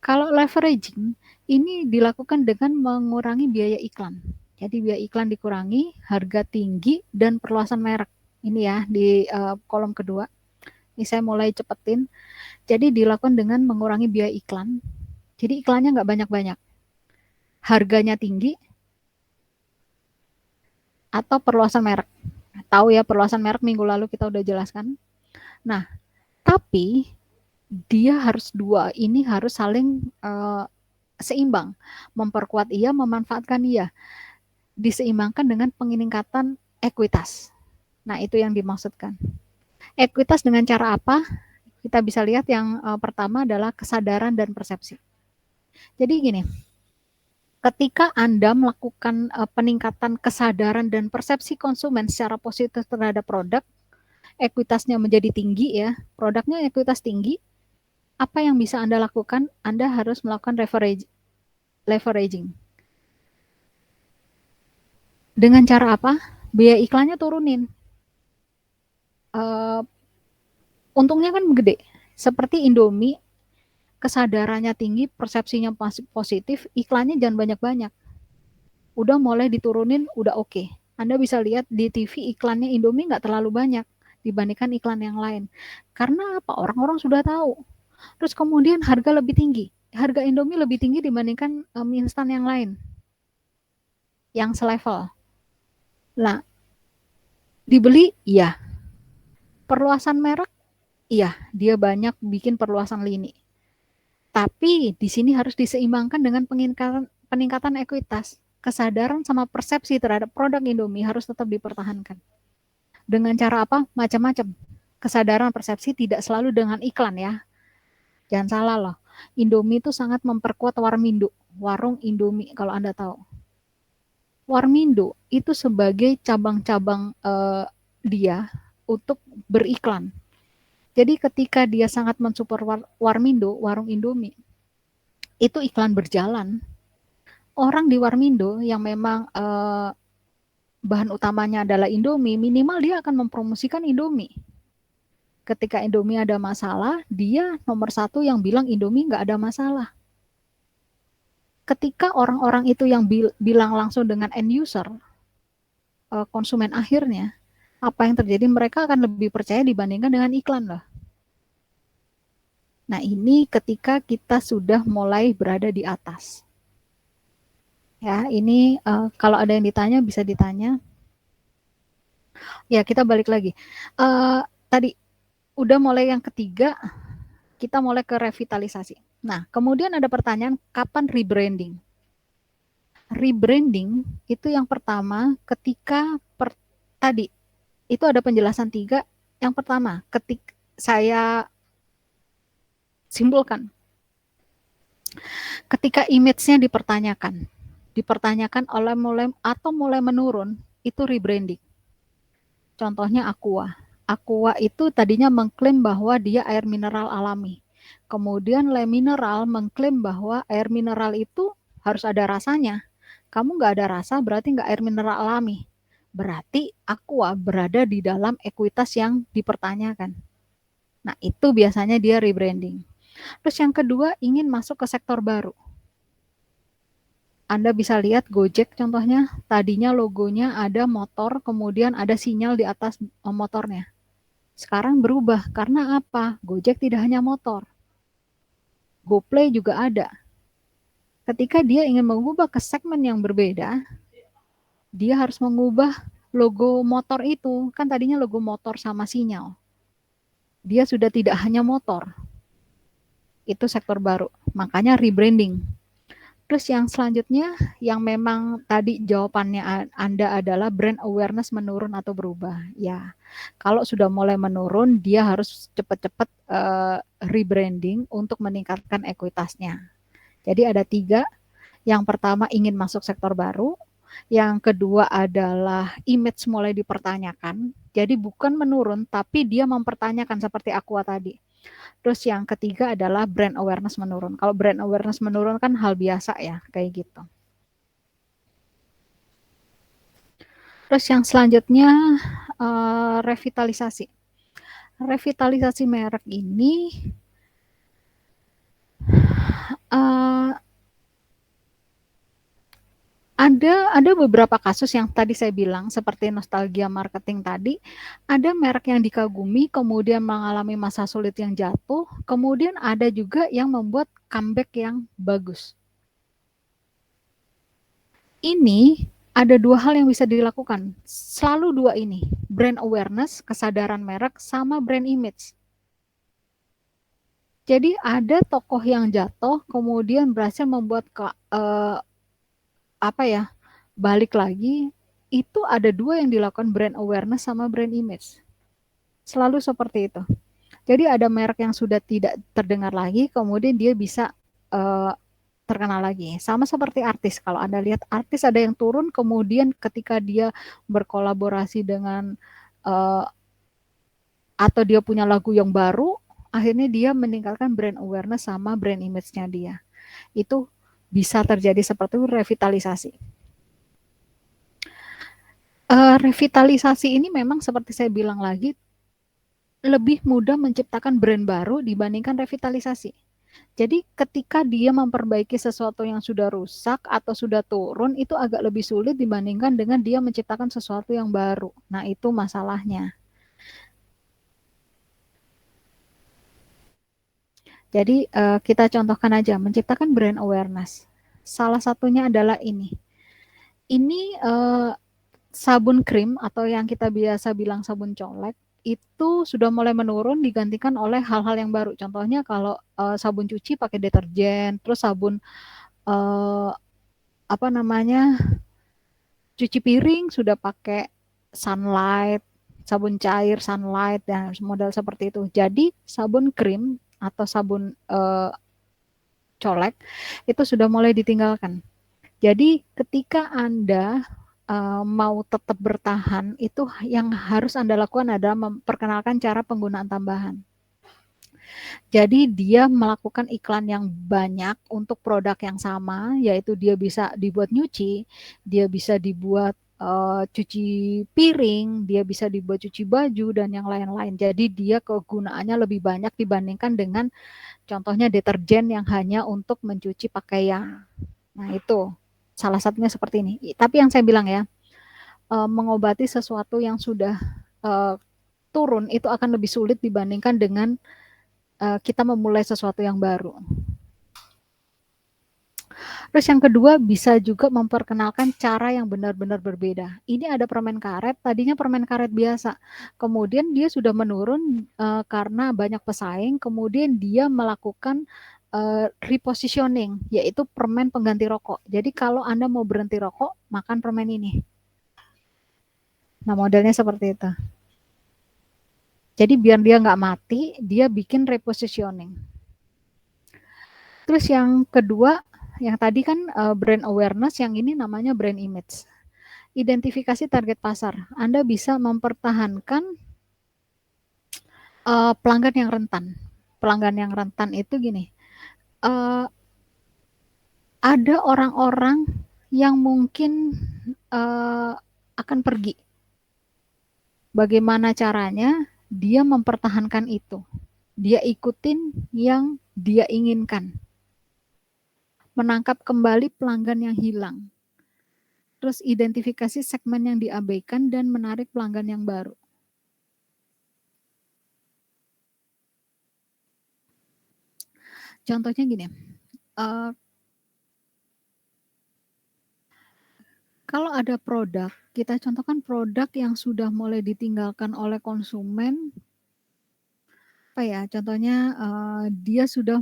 kalau leveraging ini dilakukan dengan mengurangi biaya iklan. Jadi biaya iklan dikurangi, harga tinggi, dan perluasan merek. Ini ya di kolom kedua. Ini saya mulai cepetin. Jadi dilakukan dengan mengurangi biaya iklan. Jadi iklannya nggak banyak-banyak. Harganya tinggi, atau perluasan merek. Tahu ya perluasan merek minggu lalu kita udah jelaskan. Nah, tapi dia harus dua, ini harus saling seimbang. Memperkuat iya, memanfaatkan iya. Diseimbangkan dengan peningkatan ekuitas. Nah, itu yang dimaksudkan. Ekuitas dengan cara apa? Kita bisa lihat yang pertama adalah kesadaran dan persepsi. Jadi gini, ketika Anda melakukan peningkatan kesadaran dan persepsi konsumen secara positif terhadap produk, ekuitasnya menjadi tinggi ya, produknya ekuitas tinggi, apa yang bisa Anda lakukan? Anda harus melakukan leveraging. Dengan cara apa? Biaya iklannya turunin. Uh, Untungnya kan gede. Seperti Indomie, kesadarannya tinggi, persepsinya positif, iklannya jangan banyak-banyak. Udah mulai diturunin, udah oke. Okay. Anda bisa lihat di TV iklannya Indomie nggak terlalu banyak dibandingkan iklan yang lain. Karena apa? Orang-orang sudah tahu. Terus kemudian harga lebih tinggi. Harga Indomie lebih tinggi dibandingkan mie instan yang lain. Yang selevel. Nah, dibeli? Iya. Perluasan merek? Iya. Dia banyak bikin perluasan lini. Tapi di sini harus diseimbangkan dengan peningkatan ekuitas. Kesadaran sama persepsi terhadap produk Indomie harus tetap dipertahankan. Dengan cara apa? Macam-macam. Kesadaran persepsi tidak selalu dengan iklan ya. Jangan salah loh. Indomie itu sangat memperkuat Warmindo, warung Indomie kalau Anda tahu. Warmindo itu sebagai cabang-cabang dia untuk beriklan. Jadi ketika dia sangat mensupport Warmindo, warung Indomie, itu iklan berjalan. Orang di Warmindo yang memang bahan utamanya adalah Indomie, minimal dia akan mempromosikan Indomie. Ketika Indomie ada masalah, dia nomor satu yang bilang Indomie nggak ada masalah. Ketika orang-orang itu yang bilang langsung dengan end user, konsumen akhirnya, apa yang terjadi? Mereka akan lebih percaya dibandingkan dengan iklan loh. Nah ini ketika kita sudah mulai berada di atas. Ya ini kalau ada yang ditanya bisa ditanya. Ya kita balik lagi. Tadi udah mulai yang ketiga, kita mulai ke revitalisasi. Nah, kemudian ada pertanyaan, kapan rebranding? Rebranding itu yang pertama ketika tadi, itu ada penjelasan tiga. Yang pertama, ketika saya simpulkan, ketika image-nya dipertanyakan oleh mulai menurun, itu rebranding. Contohnya Aqua. Aqua itu tadinya mengklaim bahwa dia air mineral alami. Kemudian Le Mineral mengklaim bahwa air mineral itu harus ada rasanya. Kamu nggak ada rasa berarti nggak air mineral alami. Berarti Aqua berada di dalam ekuitas yang dipertanyakan. Nah itu biasanya dia rebranding. Terus yang kedua ingin masuk ke sektor baru. Anda bisa lihat Gojek contohnya, tadinya logonya ada motor, kemudian ada sinyal di atas motornya. Sekarang berubah karena apa? Gojek tidak hanya motor. GoPlay juga ada. Ketika dia ingin mengubah ke segmen yang berbeda, dia harus mengubah logo motor itu. Kan tadinya logo motor sama sinyal. Dia sudah tidak hanya motor. Itu sektor baru. Makanya rebranding. Terus yang selanjutnya, yang memang tadi jawabannya Anda adalah brand awareness menurun atau berubah. Ya, kalau sudah mulai menurun, dia harus cepat-cepat rebranding untuk meningkatkan ekuitasnya. Jadi ada 3. Yang pertama ingin masuk sektor baru, yang kedua adalah image mulai dipertanyakan. Jadi bukan menurun, tapi dia mempertanyakan seperti Aqua tadi. Terus yang ketiga adalah brand awareness menurun. Kalau brand awareness menurun kan hal biasa ya, kayak gitu. Terus yang selanjutnya revitalisasi. Revitalisasi merek ini uh, ada beberapa kasus yang tadi saya bilang seperti nostalgia marketing tadi, ada merek yang dikagumi kemudian mengalami masa sulit yang jatuh, kemudian ada juga yang membuat comeback yang bagus. Ini ada 2 hal yang bisa dilakukan. Selalu 2 ini, brand awareness, kesadaran merek, sama brand image. Jadi ada tokoh yang jatuh kemudian berhasil membuat apa ya, balik lagi, itu ada 2 yang dilakukan, brand awareness sama brand image. Selalu seperti itu. Jadi ada merek yang sudah tidak terdengar lagi, kemudian dia bisa terkenal lagi. Sama seperti artis. Kalau Anda lihat artis ada yang turun, kemudian ketika dia berkolaborasi dengan atau dia punya lagu yang baru, akhirnya dia meningkatkan brand awareness sama brand image-nya dia. Itu bisa terjadi seperti itu, revitalisasi. Revitalisasi ini memang seperti saya bilang lagi, lebih mudah menciptakan brand baru dibandingkan revitalisasi. Jadi ketika dia memperbaiki sesuatu yang sudah rusak atau sudah turun, itu agak lebih sulit dibandingkan dengan dia menciptakan sesuatu yang baru. Nah, itu masalahnya. Jadi kita contohkan aja, menciptakan brand awareness. Salah satunya adalah ini. Ini sabun krim atau yang kita biasa bilang sabun colek itu sudah mulai menurun digantikan oleh hal-hal yang baru. Contohnya kalau sabun cuci pakai deterjen, terus sabun uh, apa namanya cuci piring sudah pakai sunlight, sabun cair sunlight dan model seperti itu. Jadi sabun krim atau sabun colek itu sudah mulai ditinggalkan. Jadi ketika Anda mau tetap bertahan, itu yang harus Anda lakukan adalah memperkenalkan cara penggunaan tambahan. Jadi dia melakukan iklan yang banyak untuk produk yang sama, yaitu dia bisa dibuat nyuci, dia bisa dibuat cuci piring, dia bisa dibuat cuci baju dan yang lain-lain. Jadi dia kegunaannya lebih banyak dibandingkan dengan contohnya deterjen yang hanya untuk mencuci pakaian. Nah itu salah satunya seperti ini. Tapi yang saya bilang ya, mengobati sesuatu yang sudah turun itu akan lebih sulit dibandingkan dengan kita memulai sesuatu yang baru. Terus yang kedua bisa juga memperkenalkan cara yang benar-benar berbeda. Ini ada permen karet, tadinya permen karet biasa. Kemudian dia sudah menurun karena banyak pesaing, kemudian dia melakukan repositioning, yaitu permen pengganti rokok. Jadi kalau Anda mau berhenti rokok, makan permen ini. Nah modelnya seperti itu. Jadi biar dia nggak mati, dia bikin repositioning. Terus yang kedua, yang tadi kan brand awareness, yang ini namanya brand image. Identifikasi target pasar. Anda bisa mempertahankan pelanggan yang rentan. Pelanggan yang rentan itu gini, uh, ada orang-orang yang mungkin akan pergi. Bagaimana caranya dia mempertahankan itu? Dia ikutin yang dia inginkan. Menangkap kembali pelanggan yang hilang. Terus identifikasi segmen yang diabaikan dan menarik pelanggan yang baru. Contohnya gini, kalau ada produk, kita contohkan produk yang sudah mulai ditinggalkan oleh konsumen, apa ya, contohnya dia sudah,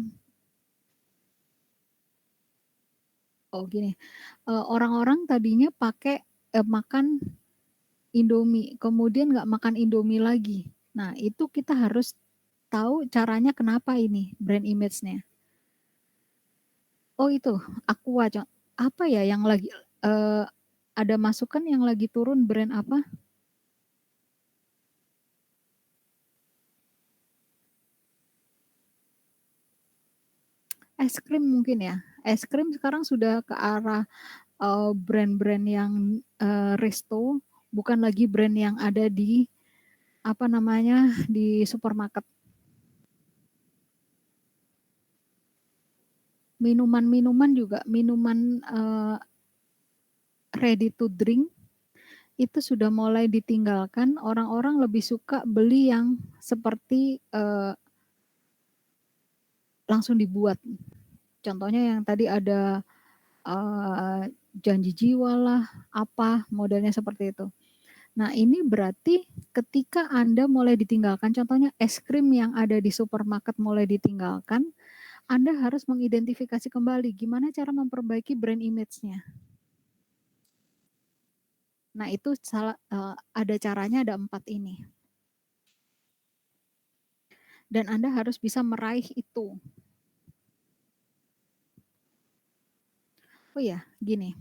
oh gini, orang-orang tadinya pakai makan Indomie, kemudian nggak makan Indomie lagi. Nah itu kita harus tahu caranya kenapa ini brand image-nya. Oh itu, Aqua, apa ya yang lagi, ada masukan yang lagi turun brand apa? Es krim mungkin ya? Es krim sekarang sudah ke arah, brand-brand yang, resto, bukan lagi brand yang ada di, apa namanya, di supermarket. Minuman-minuman juga, minuman, ready to drink itu sudah mulai ditinggalkan, orang-orang lebih suka beli yang seperti, langsung dibuat. Contohnya yang tadi ada, janji jiwa lah, apa, modelnya seperti itu. Nah, ini berarti ketika Anda mulai ditinggalkan, contohnya es krim yang ada di supermarket mulai ditinggalkan, Anda harus mengidentifikasi kembali gimana cara memperbaiki brand image-nya. Nah, itu ada caranya, ada 4 ini. Dan Anda harus bisa meraih itu. Oh ya, gini,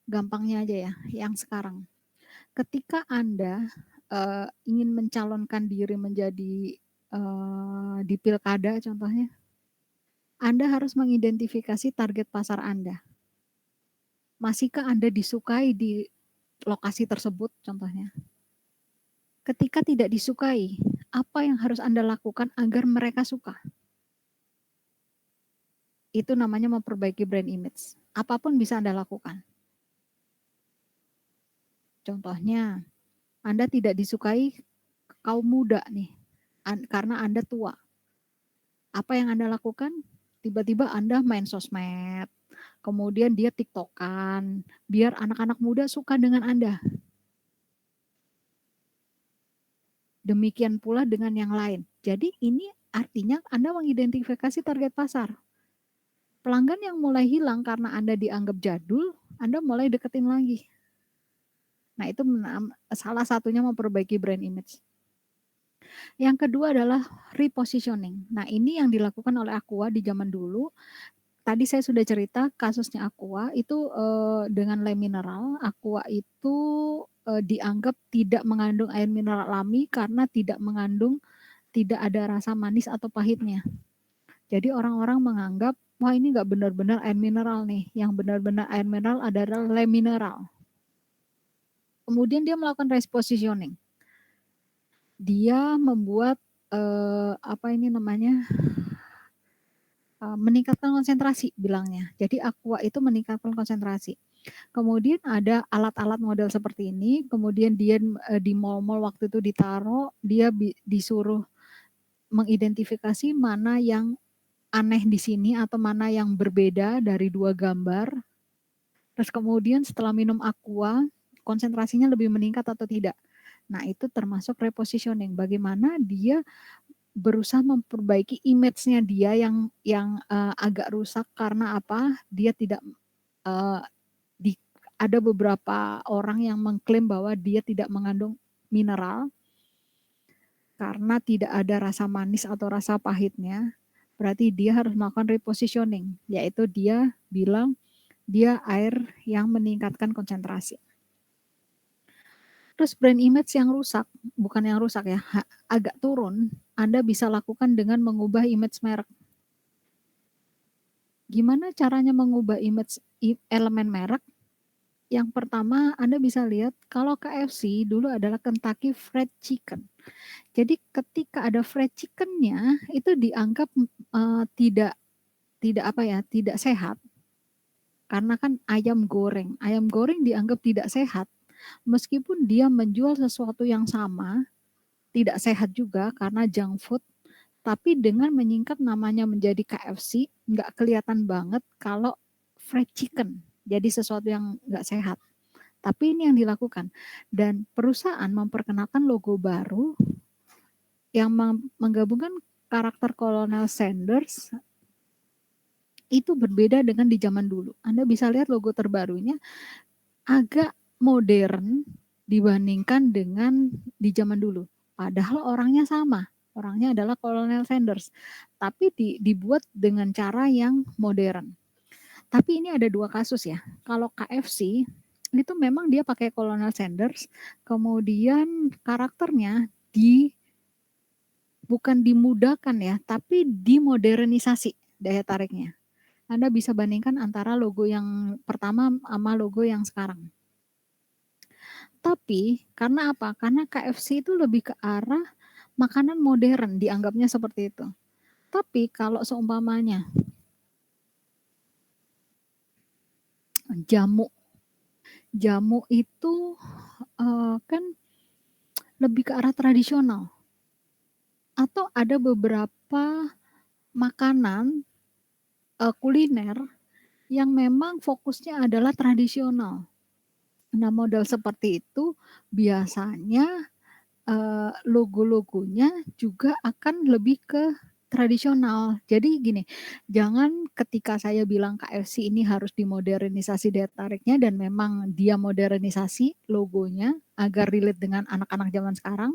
gampangnya aja ya, yang sekarang. Ketika Anda, ingin mencalonkan diri menjadi, di pilkada contohnya, Anda harus mengidentifikasi target pasar Anda. Masihkah Anda disukai di lokasi tersebut contohnya? Ketika tidak disukai, apa yang harus Anda lakukan agar mereka suka? Itu namanya memperbaiki brand image. Apapun bisa Anda lakukan. Contohnya, Anda tidak disukai kaum muda nih, karena Anda tua. Apa yang Anda lakukan? Tiba-tiba Anda main sosmed, kemudian dia tiktokan, biar anak-anak muda suka dengan Anda. Demikian pula dengan yang lain. Jadi ini artinya Anda mengidentifikasi target pasar. Pelanggan yang mulai hilang karena Anda dianggap jadul, Anda mulai deketin lagi. Nah, itu salah satunya memperbaiki brand image. Yang kedua adalah repositioning. Nah, ini yang dilakukan oleh Aqua di zaman dulu. Tadi saya sudah cerita kasusnya Aqua itu, dengan Le Mineral. Aqua itu, dianggap tidak mengandung air mineral alami karena tidak ada rasa manis atau pahitnya. Jadi orang-orang menganggap, wah ini nggak benar-benar air mineral nih, yang benar-benar air mineral adalah Le Mineral. Kemudian dia melakukan repositioning. Dia membuat, apa ini namanya, meningkatkan konsentrasi bilangnya. Jadi Aqua itu meningkatkan konsentrasi. Kemudian ada alat-alat model seperti ini, kemudian dia, di mall-mall waktu itu ditaruh, dia disuruh mengidentifikasi mana yang aneh di sini atau mana yang berbeda dari 2 gambar. Terus kemudian setelah minum Aqua, konsentrasinya lebih meningkat atau tidak. Nah, itu termasuk repositioning. Bagaimana dia berusaha memperbaiki image-nya dia yang agak rusak karena apa? Dia tidak uh, di, ada beberapa orang yang mengklaim bahwa dia tidak mengandung mineral karena tidak ada rasa manis atau rasa pahitnya. Berarti dia harus melakukan repositioning, yaitu dia bilang dia air yang meningkatkan konsentrasi. Terus brand image yang rusak, bukan yang rusak ya, agak turun, Anda bisa lakukan dengan mengubah image merek. Gimana caranya mengubah image elemen merek? Yang pertama, Anda bisa lihat kalau KFC dulu adalah Kentucky Fried Chicken. Jadi ketika ada fried chicken-nya itu dianggap tidak tidak apa ya, tidak sehat. Karena kan ayam goreng. Ayam goreng dianggap tidak sehat. Meskipun dia menjual sesuatu yang sama, tidak sehat juga karena junk food, tapi dengan menyingkat namanya menjadi KFC, nggak kelihatan banget kalau fried chicken. Jadi sesuatu yang nggak sehat. Tapi ini yang dilakukan. Dan perusahaan memperkenalkan logo baru yang menggabungkan karakter Colonel Sanders itu berbeda dengan di zaman dulu. Anda bisa lihat logo terbarunya agak modern dibandingkan dengan di zaman dulu. Padahal orangnya sama, orangnya adalah Colonel Sanders, tapi dibuat dengan cara yang modern. Tapi ini ada 2 kasus ya. Kalau KFC itu memang dia pakai Colonel Sanders, kemudian karakternya bukan dimudahkan ya, tapi dimodernisasi daya tariknya. Anda bisa bandingkan antara logo yang pertama sama logo yang sekarang. Tapi karena apa? Karena KFC itu lebih ke arah makanan modern, dianggapnya seperti itu. Tapi kalau seumpamanya jamu, jamu itu kan lebih ke arah tradisional. Atau ada beberapa makanan kuliner yang memang fokusnya adalah tradisional. Nah, model seperti itu biasanya logo-logonya juga akan lebih ke tradisional. Jadi gini, jangan ketika saya bilang KFC ini harus dimodernisasi daya tariknya dan memang dia modernisasi logonya agar relate dengan anak-anak zaman sekarang.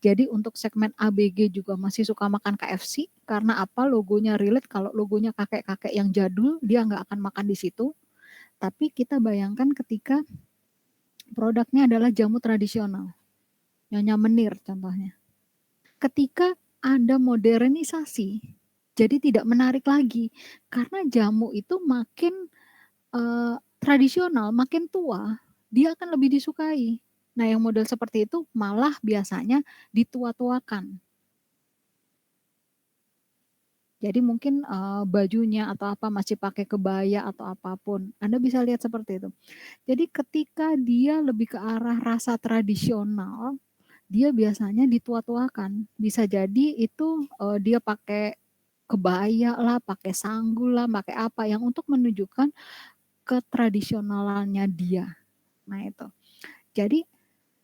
Jadi untuk segmen ABG juga masih suka makan KFC karena apa? Logonya relate. Kalau logonya kakek-kakek yang jadul, dia nggak akan makan di situ. Tapi kita bayangkan ketika produknya adalah jamu tradisional. Nyonya Menir contohnya. Ketika Anda modernisasi, jadi tidak menarik lagi. Karena jamu itu makin tradisional, makin tua, dia akan lebih disukai. Nah, yang model seperti itu malah biasanya ditua-tuakan. Jadi mungkin bajunya atau apa masih pakai kebaya atau apapun. Anda bisa lihat seperti itu. Jadi ketika dia lebih ke arah rasa tradisional, dia biasanya ditua-tuakan. Bisa jadi itu dia pakai kebaya lah, pakai sanggul lah, pakai apa yang untuk menunjukkan ketradisionalannya dia. Nah itu. Jadi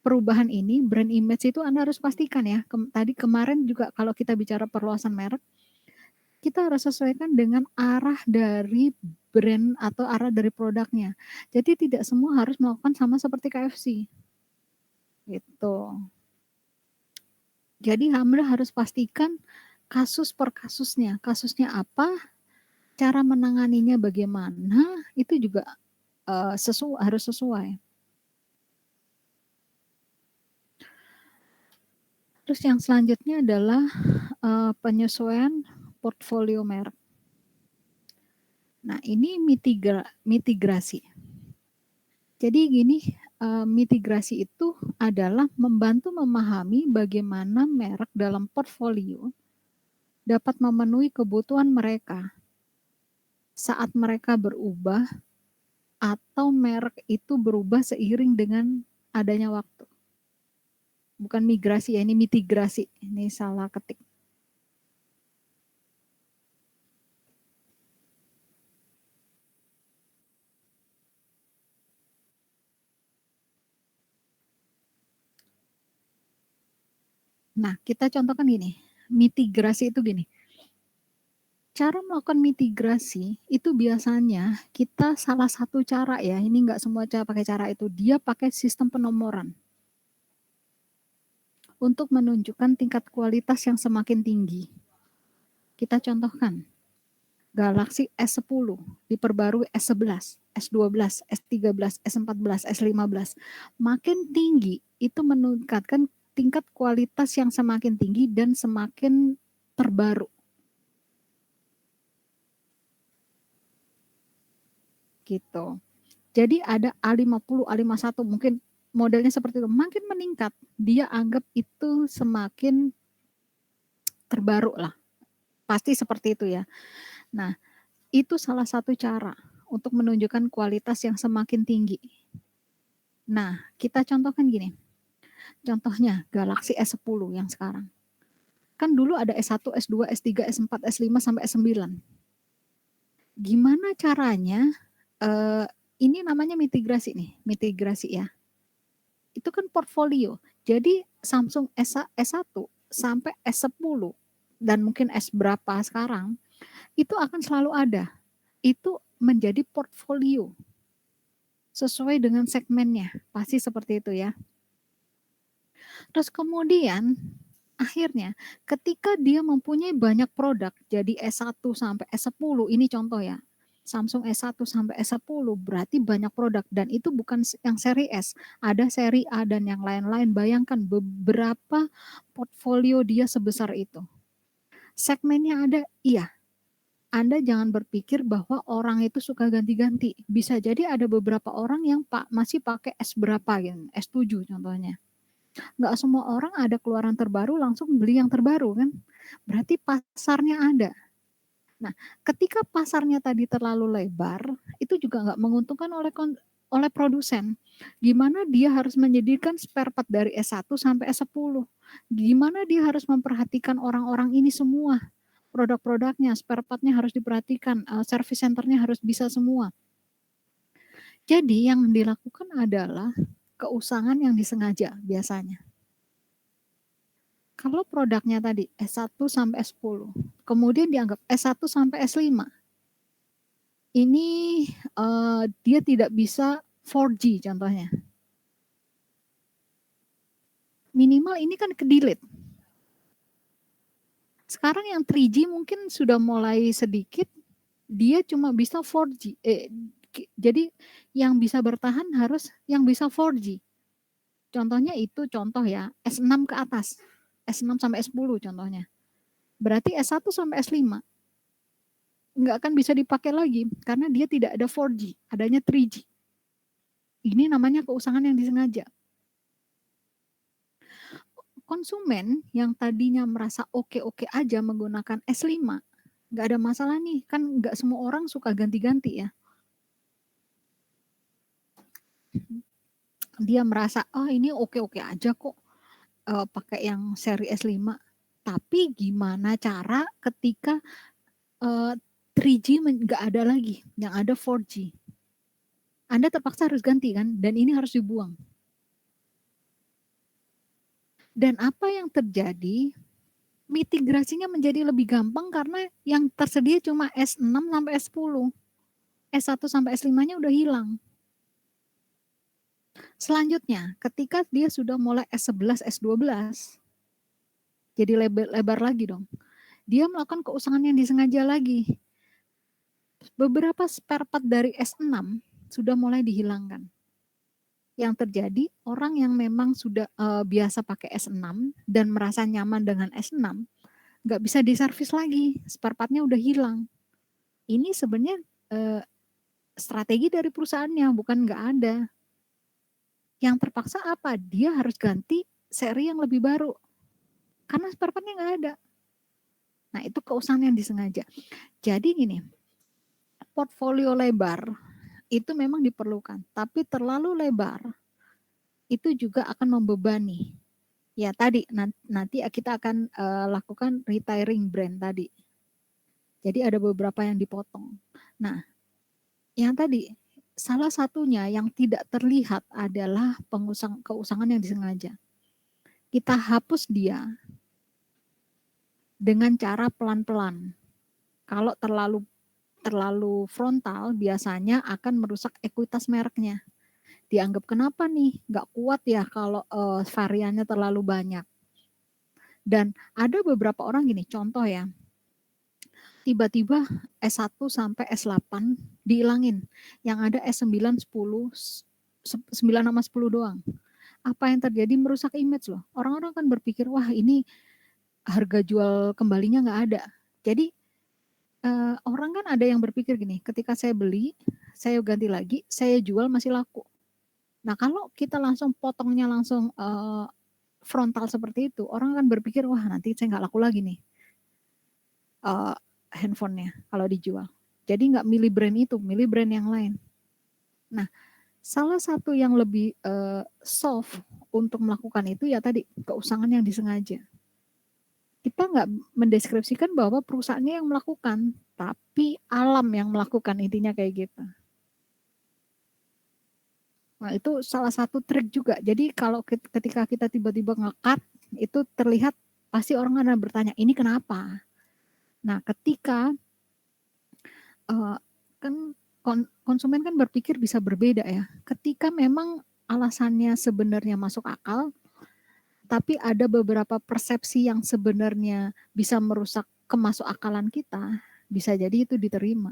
perubahan ini, brand image itu Anda harus pastikan ya. Tadi kemarin juga kalau kita bicara perluasan merek, kita harus sesuaikan dengan arah dari brand atau arah dari produknya. Jadi tidak semua harus melakukan sama seperti KFC. Gitu. Jadi Anda harus pastikan kasus per kasusnya. Kasusnya apa, cara menanganinya bagaimana, itu juga harus sesuai. Terus yang selanjutnya adalah penyesuaian portfolio merek. Nah, ini mitigasi. Jadi gini, mitigasi itu adalah membantu memahami bagaimana merek dalam portfolio dapat memenuhi kebutuhan mereka saat mereka berubah atau merek itu berubah seiring dengan adanya waktu. Bukan migrasi ya, ini mitigasi. Ini salah ketik. Nah, kita contohkan gini, mitigasi itu gini. Cara melakukan mitigasi itu biasanya kita salah satu cara ya, ini nggak semua cara pakai cara itu, dia pakai sistem penomoran untuk menunjukkan tingkat kualitas yang semakin tinggi. Kita contohkan, Galaxy S10 diperbarui S11, S12, S13, S14, S15. Makin tinggi itu meningkatkan tingkat kualitas yang semakin tinggi dan semakin terbaru. Gitu. Jadi ada A50, A51 mungkin modelnya seperti itu. Makin meningkat, dia anggap itu semakin terbaru lah. Pasti seperti itu ya. Nah, itu salah satu cara untuk menunjukkan kualitas yang semakin tinggi. Nah, kita contohkan gini. Contohnya Galaxy S10 yang sekarang. Kan dulu ada S1, S2, S3, S4, S5 sampai S9. Gimana caranya ini namanya mitigasi nih, mitigasi ya. Itu kan portfolio. Jadi Samsung S1 sampai S10 dan mungkin S berapa sekarang itu akan selalu ada. Itu menjadi portfolio sesuai dengan segmennya. Pasti seperti itu ya. Terus kemudian akhirnya ketika dia mempunyai banyak produk, jadi S1 sampai S10, ini contoh ya. Samsung S1 sampai S10 berarti banyak produk dan itu bukan yang seri S, ada seri A dan yang lain-lain. Bayangkan beberapa portfolio dia sebesar itu. Segmennya ada, iya. Anda jangan berpikir bahwa orang itu suka ganti-ganti. Bisa jadi ada beberapa orang yang masih pakai S berapa gitu, S7 contohnya. Nggak semua orang ada keluaran terbaru langsung beli yang terbaru kan. Berarti pasarnya ada. Nah, ketika pasarnya tadi terlalu lebar, itu juga nggak menguntungkan oleh produsen. Gimana dia harus menyediakan spare part dari S1 sampai S10. Gimana dia harus memperhatikan orang-orang ini semua. Produk-produknya, spare part-nya harus diperhatikan, service center-nya harus bisa semua. Jadi yang dilakukan adalah keusangan yang disengaja biasanya. Kalau produknya tadi S1 sampai S10, kemudian dianggap S1 sampai S5, ini dia tidak bisa 4G contohnya. Minimal ini kan ke-delete. Sekarang yang 3G mungkin sudah mulai sedikit, dia cuma bisa 4G. Jadi yang bisa bertahan harus yang bisa 4G. Contohnya itu contoh ya, S6 ke atas. S6 sampai S10 contohnya. Berarti S1 sampai S5 nggak akan bisa dipakai lagi karena dia tidak ada 4G, adanya 3G. Ini namanya keusangan yang disengaja. Konsumen yang tadinya merasa oke-oke aja menggunakan S5, nggak ada masalah nih, kan nggak semua orang suka ganti-ganti ya. Dia merasa, oh ini oke-oke aja kok pakai yang seri S5. Tapi gimana cara ketika 3G nggak ada lagi, yang ada 4G. Anda terpaksa harus ganti kan, dan ini harus dibuang. Dan apa yang terjadi, mitigasinya menjadi lebih gampang karena yang tersedia cuma S6 sampai S10. S1 sampai S5-nya udah hilang. Selanjutnya, ketika dia sudah mulai S11, S12, jadi lebar lagi dong. Dia melakukan keusangan yang disengaja lagi. Beberapa spare part dari S6 sudah mulai dihilangkan. Yang terjadi, orang yang memang sudah biasa pakai S6 dan merasa nyaman dengan S6, nggak bisa diservis lagi, spare part-nya udah hilang. Ini sebenarnya strategi dari perusahaannya, bukan nggak ada. Yang terpaksa apa? Dia harus ganti seri yang lebih baru, karena spare part-nya nggak ada. Nah itu keusangan yang disengaja. Jadi gini, portfolio lebar itu memang diperlukan, tapi terlalu lebar itu juga akan membebani. Ya tadi nanti kita akan lakukan retiring brand tadi. Jadi ada beberapa yang dipotong. Nah, yang tadi salah satunya yang tidak terlihat adalah keusangan yang disengaja. Kita hapus dia dengan cara pelan-pelan. Kalau terlalu frontal biasanya akan merusak ekuitas mereknya. Dianggap kenapa nih nggak kuat ya kalau variannya terlalu banyak. Dan ada beberapa orang gini, contoh ya, tiba-tiba S1 sampai S8 dihilangin. Yang ada S9, 10, 9 sama 10 doang. Apa yang terjadi merusak image loh. Orang-orang kan berpikir, wah ini harga jual kembalinya nggak ada. Jadi orang kan ada yang berpikir gini, ketika saya beli, saya ganti lagi, saya jual masih laku. Nah kalau kita langsung potongnya langsung frontal seperti itu, orang kan berpikir, wah nanti saya nggak laku lagi nih handphonenya kalau dijual. Jadi nggak milih brand itu, milih brand yang lain. Nah, salah satu yang lebih soft untuk melakukan itu ya tadi keusangan yang disengaja. Kita nggak mendeskripsikan bahwa perusahaannya yang melakukan, tapi alam yang melakukan, intinya kayak gitu. Nah itu salah satu trik juga. Jadi kalau ketika kita tiba-tiba nge-cut, itu terlihat pasti orang akan bertanya, ini kenapa? Nah ketika kan konsumen kan berpikir bisa berbeda ya. Ketika memang alasannya sebenarnya masuk akal, tapi ada beberapa persepsi yang sebenarnya bisa merusak kemasuk akalan kita, bisa jadi itu diterima.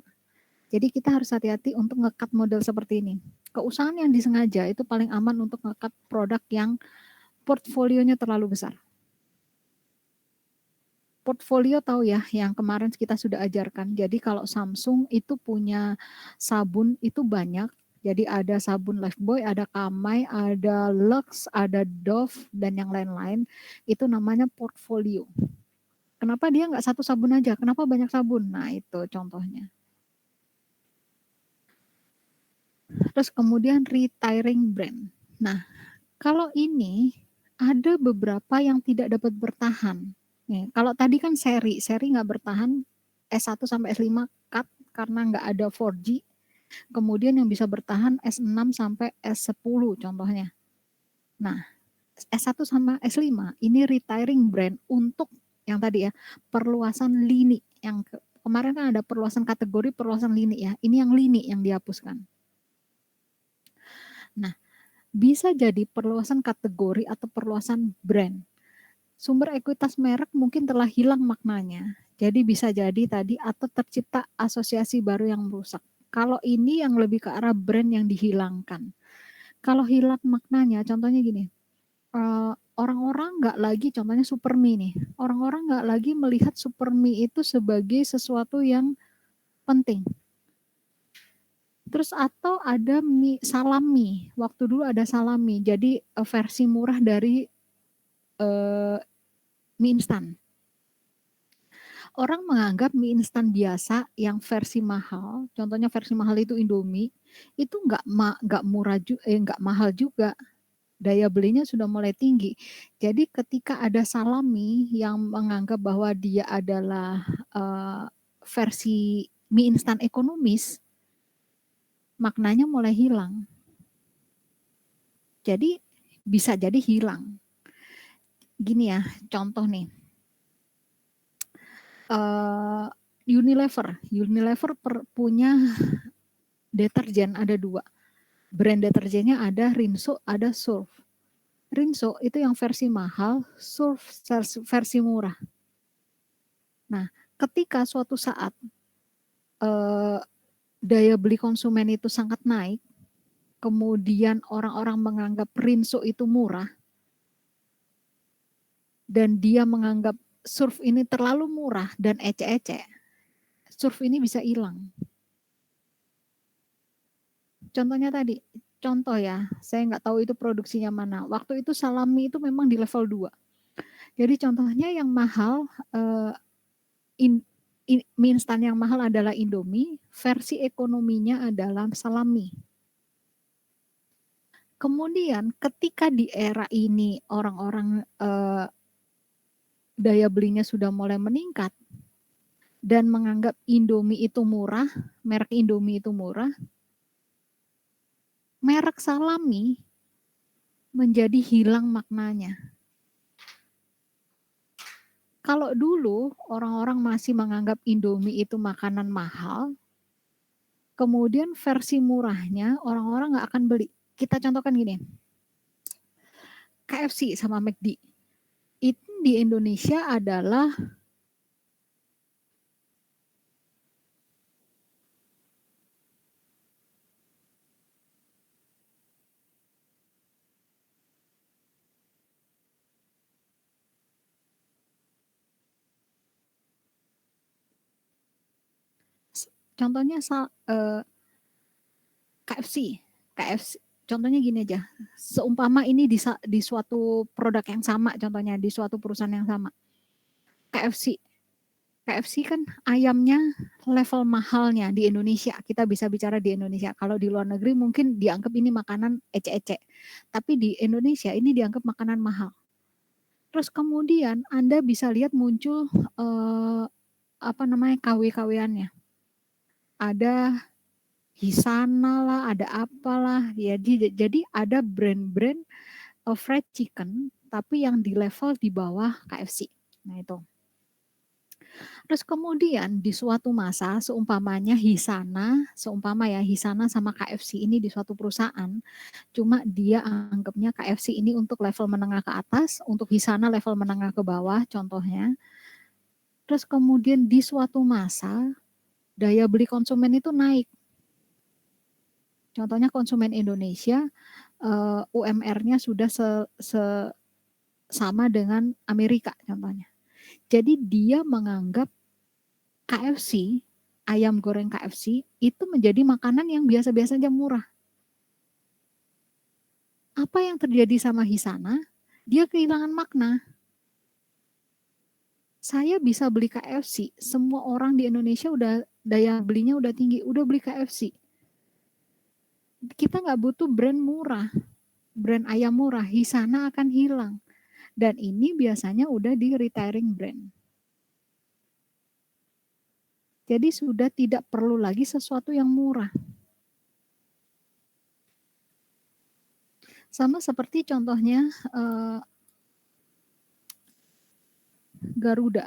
Jadi kita harus hati-hati untuk nge-cut model seperti ini. Keusahaan yang disengaja itu paling aman untuk nge-cut produk yang portfolionya terlalu besar. Portfolio tahu ya, yang kemarin kita sudah ajarkan. Jadi kalau Samsung itu punya sabun itu banyak. Jadi ada sabun Lifebuoy, ada Kamai, ada Lux, ada Dove, dan yang lain-lain. Itu namanya portfolio. Kenapa dia nggak satu sabun aja? Kenapa banyak sabun? Nah itu contohnya. Terus kemudian retiring brand. Nah kalau ini ada beberapa yang tidak dapat bertahan. Nih, kalau tadi kan seri nggak bertahan S1 sampai S5 cut karena nggak ada 4G. Kemudian yang bisa bertahan S6 sampai S10 contohnya. Nah, S1 sama S5 ini retiring brand untuk yang tadi ya, perluasan lini. Yang kemarin kan ada perluasan kategori, perluasan lini ya. Ini yang lini yang dihapuskan. Nah, bisa jadi perluasan kategori atau perluasan brand. Sumber ekuitas merek mungkin telah hilang maknanya. Jadi bisa jadi tadi atau tercipta asosiasi baru yang merusak. Kalau ini yang lebih ke arah brand yang dihilangkan. Kalau hilang maknanya, contohnya gini, orang-orang nggak lagi, contohnya Supermi nih, orang-orang nggak lagi melihat Supermi itu sebagai sesuatu yang penting. Terus atau ada salami, waktu dulu ada salami, jadi versi murah dari mie instan. Orang menganggap mie instan biasa yang versi mahal, contohnya versi mahal itu Indomie, itu nggak murah juga, nggak mahal juga. Daya belinya sudah mulai tinggi. Jadi ketika ada salami yang menganggap bahwa dia adalah versi mie instan ekonomis, maknanya mulai hilang. Jadi bisa jadi hilang. Gini ya, contoh nih. Unilever punya deterjen ada 2. Brand deterjennya ada Rinso, ada Surf. Rinso itu yang versi mahal, Surf versi murah. Nah, ketika suatu saat daya beli konsumen itu sangat naik, kemudian orang-orang menganggap Rinso itu murah, dan dia menganggap Surf ini terlalu murah dan ecek-ecek, Surf ini bisa hilang. Contohnya tadi, contoh ya, saya nggak tahu itu produksinya mana. Waktu itu salami itu memang di level 2. Jadi contohnya yang mahal, mie instan yang mahal adalah Indomie, versi ekonominya adalah salami. Kemudian ketika di era ini orang-orang daya belinya sudah mulai meningkat dan menganggap Indomie itu murah, merek Indomie itu murah, merek salami menjadi hilang maknanya. Kalau dulu orang-orang masih menganggap Indomie itu makanan mahal, kemudian versi murahnya orang-orang nggak akan beli. Kita contohkan gini, KFC sama McD. Itu di Indonesia adalah contohnya KFC. KFC contohnya gini aja. Seumpama ini di suatu produk yang sama, contohnya di suatu perusahaan yang sama. KFC. KFC kan ayamnya level mahalnya di Indonesia. Kita bisa bicara di Indonesia. Kalau di luar negeri mungkin dianggap ini makanan ecek-ecek. Tapi di Indonesia ini dianggap makanan mahal. Terus kemudian Anda bisa lihat muncul apa namanya KW-KW-annya. Ada Hisana lah, ada apalah. Ya, jadi ada brand-brand fried chicken tapi yang di level di bawah KFC. Nah itu. Terus kemudian di suatu masa seumpamanya seumpama ya Hisana sama KFC ini di suatu perusahaan, cuma dia anggapnya KFC ini untuk level menengah ke atas, untuk Hisana level menengah ke bawah contohnya. Terus kemudian di suatu masa daya beli konsumen itu naik. Contohnya konsumen Indonesia, UMR-nya sudah sama dengan Amerika contohnya. Jadi dia menganggap KFC, ayam goreng KFC, itu menjadi makanan yang biasa-biasa aja murah. Apa yang terjadi sama Hisana? Dia kehilangan makna. Saya bisa beli KFC, semua orang di Indonesia udah daya belinya udah tinggi, udah beli KFC. Kita nggak butuh brand murah, brand ayam murah, Hisana akan hilang. Dan ini biasanya udah di retiring brand. Jadi sudah tidak perlu lagi sesuatu yang murah. Sama seperti contohnya Garuda.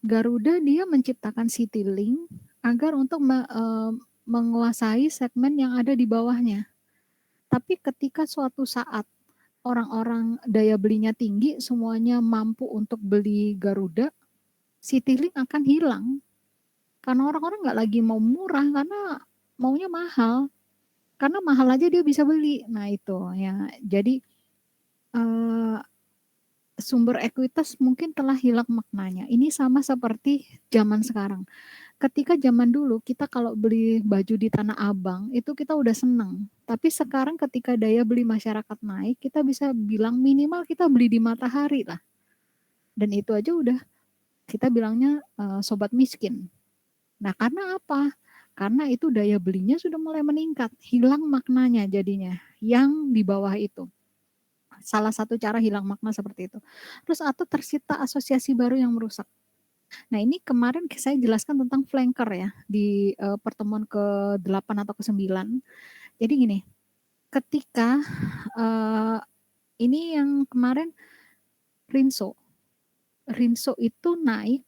Garuda dia menciptakan Citylink agar untuk menguasai segmen yang ada di bawahnya. Tapi ketika suatu saat orang-orang daya belinya tinggi, semuanya mampu untuk beli Garuda, Citylink akan hilang. Karena orang-orang nggak lagi mau murah, karena maunya mahal. Karena mahal aja dia bisa beli. Nah itu ya. Jadi sumber ekuitas mungkin telah hilang maknanya. Ini sama seperti zaman sekarang. Ketika zaman dulu kita kalau beli baju di Tanah Abang itu kita udah seneng. Tapi sekarang ketika daya beli masyarakat naik, kita bisa bilang minimal kita beli di Matahari lah. Dan itu aja udah kita bilangnya sobat miskin. Nah karena apa? Karena itu daya belinya sudah mulai meningkat, hilang maknanya jadinya yang di bawah itu. Salah satu cara hilang makna seperti itu. Terus atau tercipta asosiasi baru yang merusak. Nah ini kemarin saya jelaskan tentang flanker ya di pertemuan ke-8 atau ke-9. Jadi gini, ketika ini yang kemarin Rinso itu naik,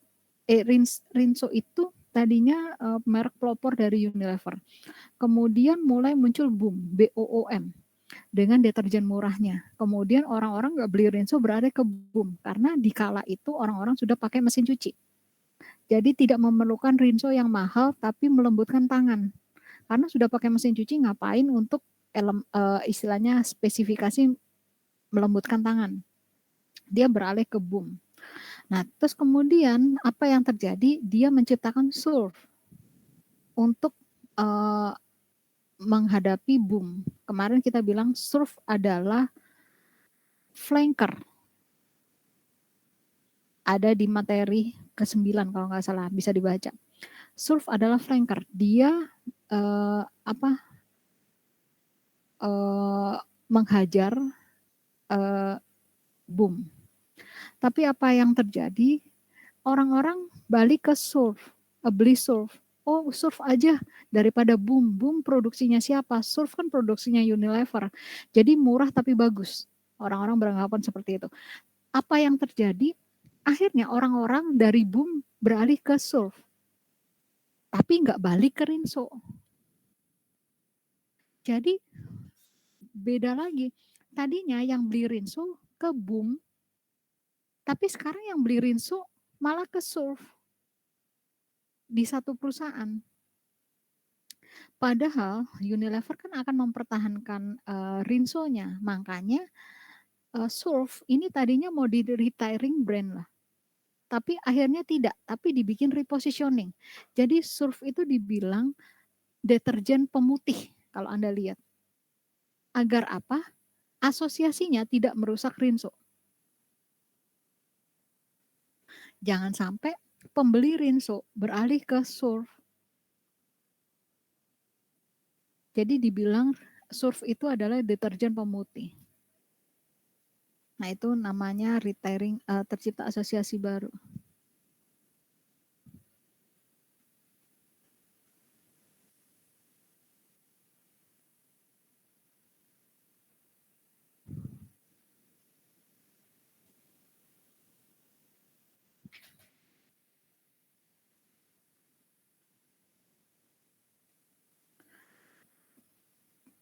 Rinso itu tadinya merek pelopor dari Unilever. Kemudian mulai muncul BOOM dengan deterjen murahnya. Kemudian orang-orang nggak beli Rinso beralih ke BOOM karena di kala itu orang-orang sudah pakai mesin cuci. Jadi tidak memerlukan rinso yang mahal tapi melembutkan tangan. Karena sudah pakai mesin cuci ngapain untuk istilahnya spesifikasi melembutkan tangan. Dia beralih ke BOOM. Nah, terus kemudian apa yang terjadi? Dia menciptakan Surf untuk menghadapi BOOM. Kemarin kita bilang Surf adalah flanker. Ada di materi ke-9 kalau nggak salah, bisa dibaca. Surf adalah flanker. Dia menghajar BOOM. Tapi apa yang terjadi? Orang-orang balik ke Surf, beli Surf. Oh, Surf aja daripada BOOM. BOOM produksinya siapa? Surf kan produksinya Unilever. Jadi murah tapi bagus. Orang-orang beranggapan seperti itu. Apa yang terjadi? Akhirnya orang-orang dari BOOM beralih ke Surf. Tapi nggak balik ke Rinso. Jadi beda lagi. Tadinya yang beli Rinso ke BOOM, tapi sekarang yang beli Rinso malah ke Surf di satu perusahaan. Padahal Unilever kan akan mempertahankan Rinso-nya, makanya Surf ini tadinya mau di retiring brand lah. Tapi akhirnya tidak, tapi dibikin repositioning. Jadi Surf itu dibilang deterjen pemutih kalau Anda lihat. Agar apa? Asosiasinya tidak merusak Rinso. Jangan sampai pembeli Rinso beralih ke Surf. Jadi dibilang Surf itu adalah deterjen pemutih. Nah itu namanya retiring, tercipta asosiasi baru.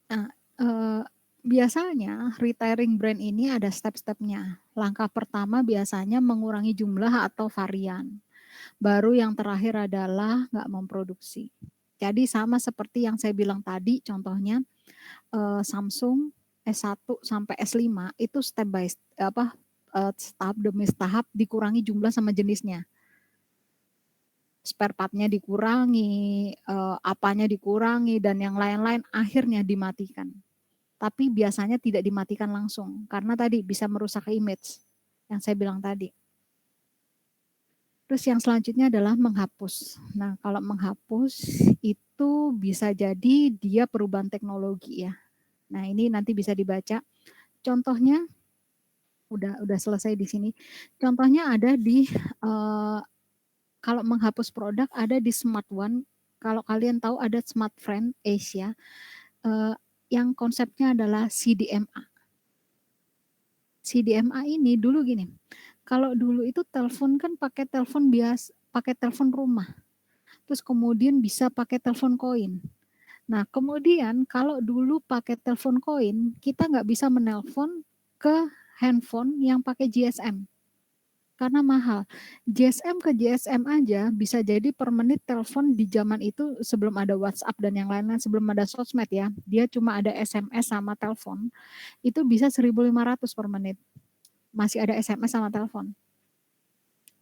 Nah, biasanya retiring brand ini ada step-stepnya. Langkah pertama biasanya mengurangi jumlah atau varian. Baru yang terakhir adalah nggak memproduksi. Jadi sama seperti yang saya bilang tadi, contohnya Samsung S1 sampai S5 itu step by tahap demi tahap dikurangi jumlah sama jenisnya. Spare part-nya dikurangi, apanya dikurangi, dan yang lain-lain akhirnya dimatikan. Tapi biasanya tidak dimatikan langsung, karena tadi bisa merusak image yang saya bilang tadi. Terus yang selanjutnya adalah menghapus. Nah, kalau menghapus itu bisa jadi dia perubahan teknologi ya. Nah, ini nanti bisa dibaca. Contohnya udah selesai di sini. Contohnya ada di kalau menghapus produk ada di Smart One. Kalau kalian tahu ada Smart Friend Asia yang konsepnya adalah CDMA. CDMA ini dulu gini. Kalau dulu itu telepon kan pakai telepon biasa, pakai telepon rumah. Terus kemudian bisa pakai telepon koin. Nah, kemudian kalau dulu pakai telepon koin, kita nggak bisa menelpon ke handphone yang pakai GSM karena mahal. GSM ke GSM aja bisa jadi per menit telepon di zaman itu sebelum ada WhatsApp dan yang lain-lain, sebelum ada sosmed ya. Dia cuma ada SMS sama telepon. Itu bisa 1.500 per menit. Masih ada SMS sama telepon.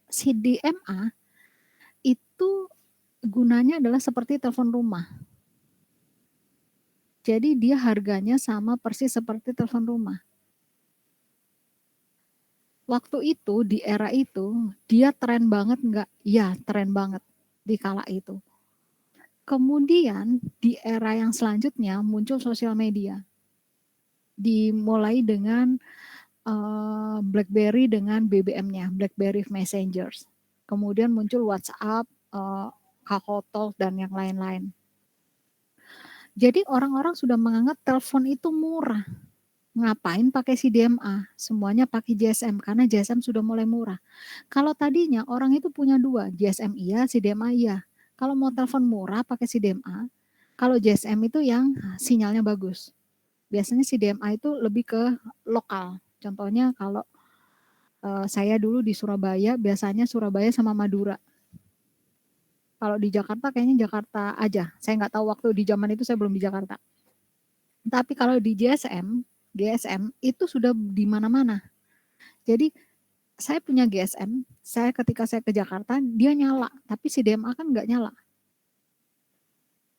CDMA itu gunanya adalah seperti telepon rumah. Jadi dia harganya sama persis seperti telepon rumah. Waktu itu, di era itu, dia tren banget nggak? Ya, tren banget di kala itu. Kemudian di era yang selanjutnya muncul sosial media. Dimulai dengan BlackBerry dengan BBM-nya, BlackBerry Messengers. Kemudian muncul WhatsApp, Kakao dan yang lain-lain. Jadi orang-orang sudah menganggap telepon itu murah. Ngapain pakai CDMA? Semuanya pakai GSM karena GSM sudah mulai murah. Kalau tadinya orang itu punya dua, GSM iya, CDMA iya. Kalau mau telepon murah pakai CDMA, kalau GSM itu yang sinyalnya bagus. Biasanya CDMA itu lebih ke lokal. Contohnya kalau saya dulu di Surabaya, biasanya Surabaya sama Madura. Kalau di Jakarta kayaknya Jakarta aja. Saya nggak tahu waktu di zaman itu saya belum di Jakarta. Tapi kalau di GSM itu sudah di mana-mana. Jadi saya punya GSM, saya ketika saya ke Jakarta dia nyala, tapi CDMA kan nggak nyala.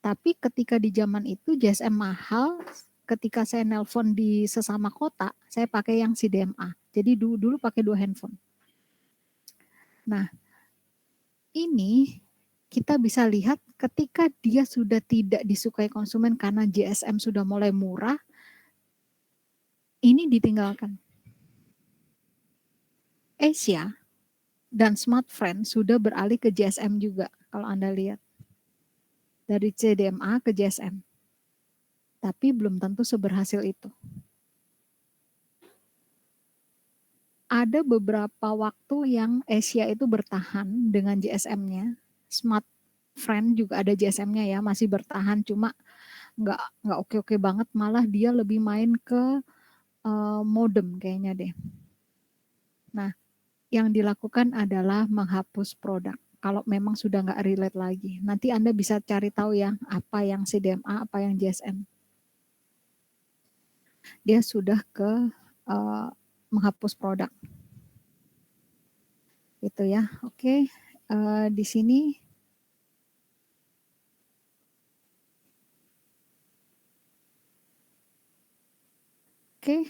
Tapi ketika di zaman itu GSM mahal, ketika saya nelpon di sesama kota, saya pakai yang CDMA. Jadi dulu pakai dua handphone. Nah, ini kita bisa lihat ketika dia sudah tidak disukai konsumen karena GSM sudah mulai murah, ini ditinggalkan. Asia dan Smartfren sudah beralih ke GSM juga, kalau Anda lihat. Dari CDMA ke GSM. Tapi belum tentu seberhasil itu. Ada beberapa waktu yang Asia itu bertahan dengan GSM-nya. Smartfren juga ada GSM-nya ya, masih bertahan, cuma nggak oke-oke banget, malah dia lebih main ke modem kayaknya deh. Nah, yang dilakukan adalah menghapus produk. Kalau memang sudah nggak relate lagi, nanti Anda bisa cari tahu ya apa yang CDMA, apa yang GSM. Dia sudah ke menghapus produk. Gitu ya. Oke, di sini oke,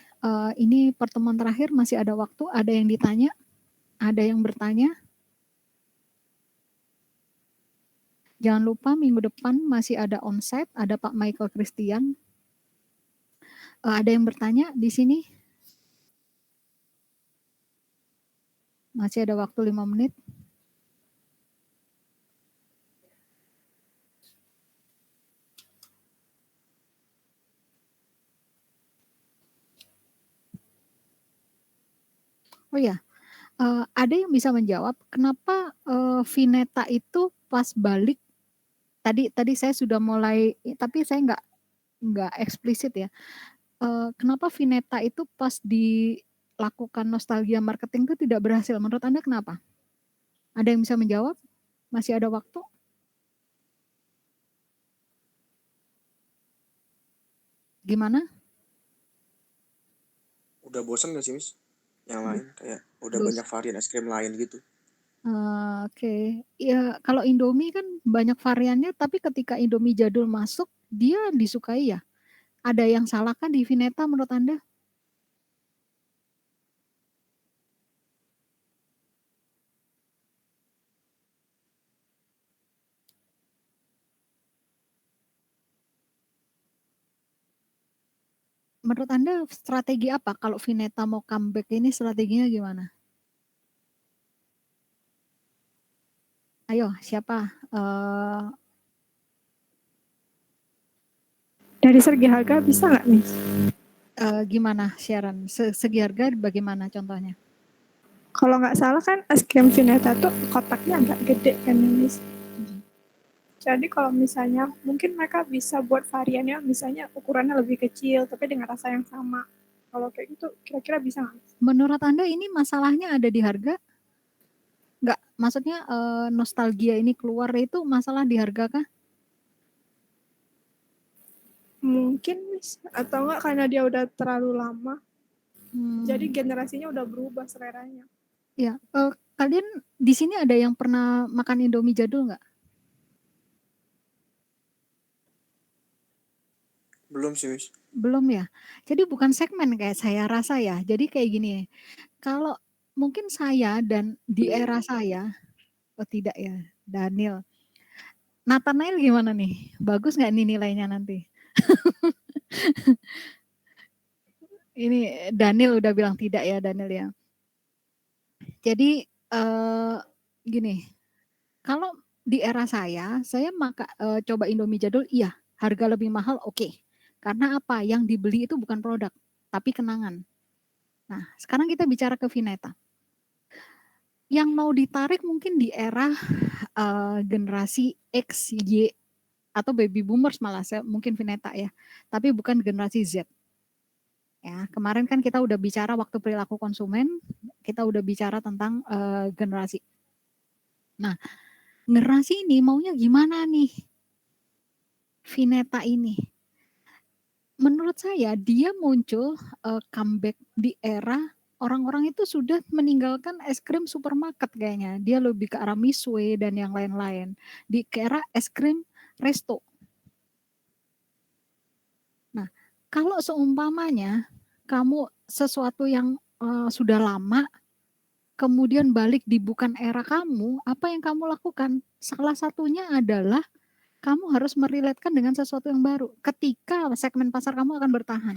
ini pertemuan terakhir, masih ada waktu, ada yang ditanya? Ada yang bertanya? Jangan lupa minggu depan masih ada onsite, ada Pak Michael Christian. Ada yang bertanya di sini? Masih ada waktu 5 menit. Oh ya, ada yang bisa menjawab kenapa Vineta itu pas balik tadi saya sudah mulai, tapi saya nggak eksplisit ya. Kenapa Vineta itu pas dilakukan nostalgia marketing itu tidak berhasil? Menurut Anda kenapa? Ada yang bisa menjawab? Masih ada waktu? Gimana? Udah bosan gak sih, Miss? Yang lain kayak udah Dos. banyak varian es krim lain gitu. Oke. Ya, kalau Indomie kan banyak variannya, tapi ketika Indomie jadul masuk, dia disukai ya. Ada yang salah kan di Vineta menurut Anda? Menurut Anda strategi apa kalau Vineta mau comeback ini, strateginya gimana? Ayo, siapa? Dari segi harga bisa nggak nih? Gimana Sharon? Segi harga bagaimana contohnya? Kalau nggak salah kan es krim Vineta tuh kotaknya agak gede kan ya, Miss. Jadi kalau misalnya mungkin mereka bisa buat variannya misalnya ukurannya lebih kecil tapi dengan rasa yang sama. Kalau kayak gitu kira-kira bisa nggak? Menurut Anda ini masalahnya ada di harga? Nggak, maksudnya nostalgia ini keluar itu masalah di harga kah? Mungkin, Miss. Atau nggak karena dia udah terlalu lama. Jadi generasinya udah berubah seleranya. Ya, kalian di sini ada yang pernah makan Indomie jadul nggak? Belum sih, Miss. Belum ya. Jadi bukan segmen kayak saya rasa ya. Jadi kayak gini, kalau mungkin saya dan di era saya, oh tidak ya, Daniel. Nathanael gimana nih? Bagus nggak nih nilainya nanti? Ini Daniel udah bilang tidak ya, Daniel ya. Jadi gini, kalau di era saya coba Indomie jadul, iya, harga lebih mahal, oke. Karena apa? Yang dibeli itu bukan produk, tapi kenangan. Nah, sekarang kita bicara ke Vineta. Yang mau ditarik mungkin di era generasi X, Y, atau baby boomers malah, mungkin Vineta ya. Tapi bukan generasi Z. Ya, kemarin kan kita udah bicara waktu perilaku konsumen, kita udah bicara tentang generasi. Nah, generasi ini maunya gimana nih? Vineta ini. Menurut saya dia muncul comeback di era orang-orang itu sudah meninggalkan es krim supermarket kayaknya. Dia lebih ke arah Misway dan yang lain-lain. Di era es krim resto. Nah, kalau seumpamanya kamu sesuatu yang sudah lama kemudian balik di bukan era kamu, apa yang kamu lakukan? Salah satunya adalah kamu harus meriletkan dengan sesuatu yang baru ketika segmen pasar kamu akan bertahan.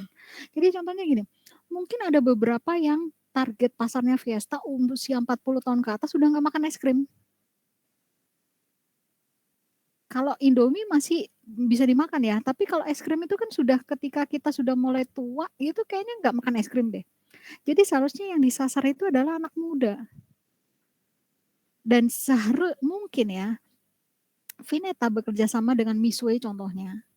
Jadi contohnya gini, mungkin ada beberapa yang target pasarnya Fiesta usia 40 tahun ke atas sudah nggak makan es krim. Kalau Indomie masih bisa dimakan ya, tapi kalau es krim itu kan sudah ketika kita sudah mulai tua, itu kayaknya nggak makan es krim deh. Jadi seharusnya yang disasar itu adalah anak muda. Dan mungkin ya, Vineta bekerja sama dengan Misway contohnya.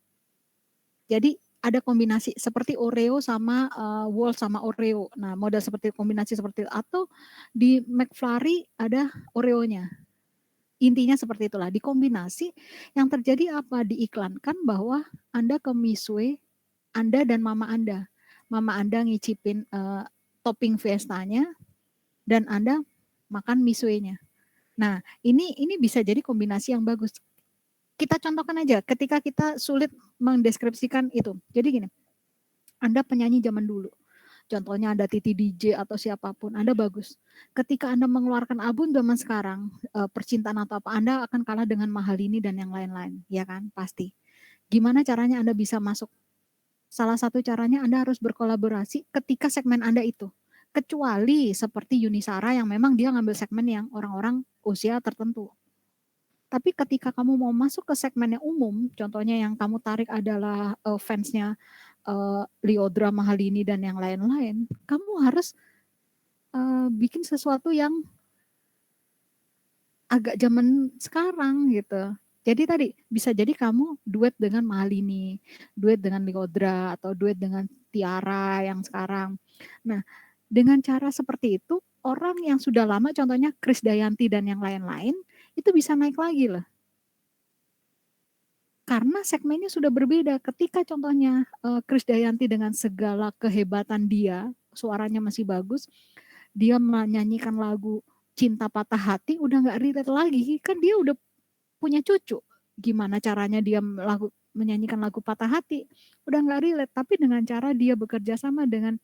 Jadi ada kombinasi seperti Oreo sama Wall sama Oreo. Nah, model seperti kombinasi seperti itu. Atau di McFlurry ada Oreo-nya. Intinya seperti itulah. Dikombinasi yang terjadi apa? Diiklankan bahwa Anda ke Misway, Anda dan mama Anda. Mama Anda ngicipin topping Fiesta-nya dan Anda makan Misway-nya. Nah, ini bisa jadi kombinasi yang bagus. Kita contohkan aja ketika kita sulit mendeskripsikan itu. Jadi gini, Anda penyanyi zaman dulu. Contohnya ada Titi DJ atau siapapun, Anda bagus. Ketika Anda mengeluarkan album zaman sekarang, percintaan atau apa, Anda akan kalah dengan Mahalini dan yang lain-lain, ya kan? Pasti. Gimana caranya Anda bisa masuk? Salah satu caranya Anda harus berkolaborasi ketika segmen Anda itu. Kecuali seperti Yunisara yang memang dia ngambil segmen yang orang-orang usia tertentu. Tapi ketika kamu mau masuk ke segmen yang umum, contohnya yang kamu tarik adalah fansnya Lyodra Mahalini dan yang lain-lain, kamu harus bikin sesuatu yang agak zaman sekarang gitu. Jadi tadi bisa jadi kamu duet dengan Mahalini, duet dengan Lyodra atau duet dengan Tiara yang sekarang. Nah, dengan cara seperti itu orang yang sudah lama, contohnya Krisdayanti dan yang lain-lain, itu bisa naik lagi loh. Karena segmennya sudah berbeda. Ketika contohnya Krisdayanti dengan segala kehebatan dia, suaranya masih bagus, dia menyanyikan lagu Cinta Patah Hati, udah nggak relate lagi. Kan dia udah punya cucu. Gimana caranya dia menyanyikan lagu Patah Hati? Udah nggak relate. Tapi dengan cara dia bekerja sama dengan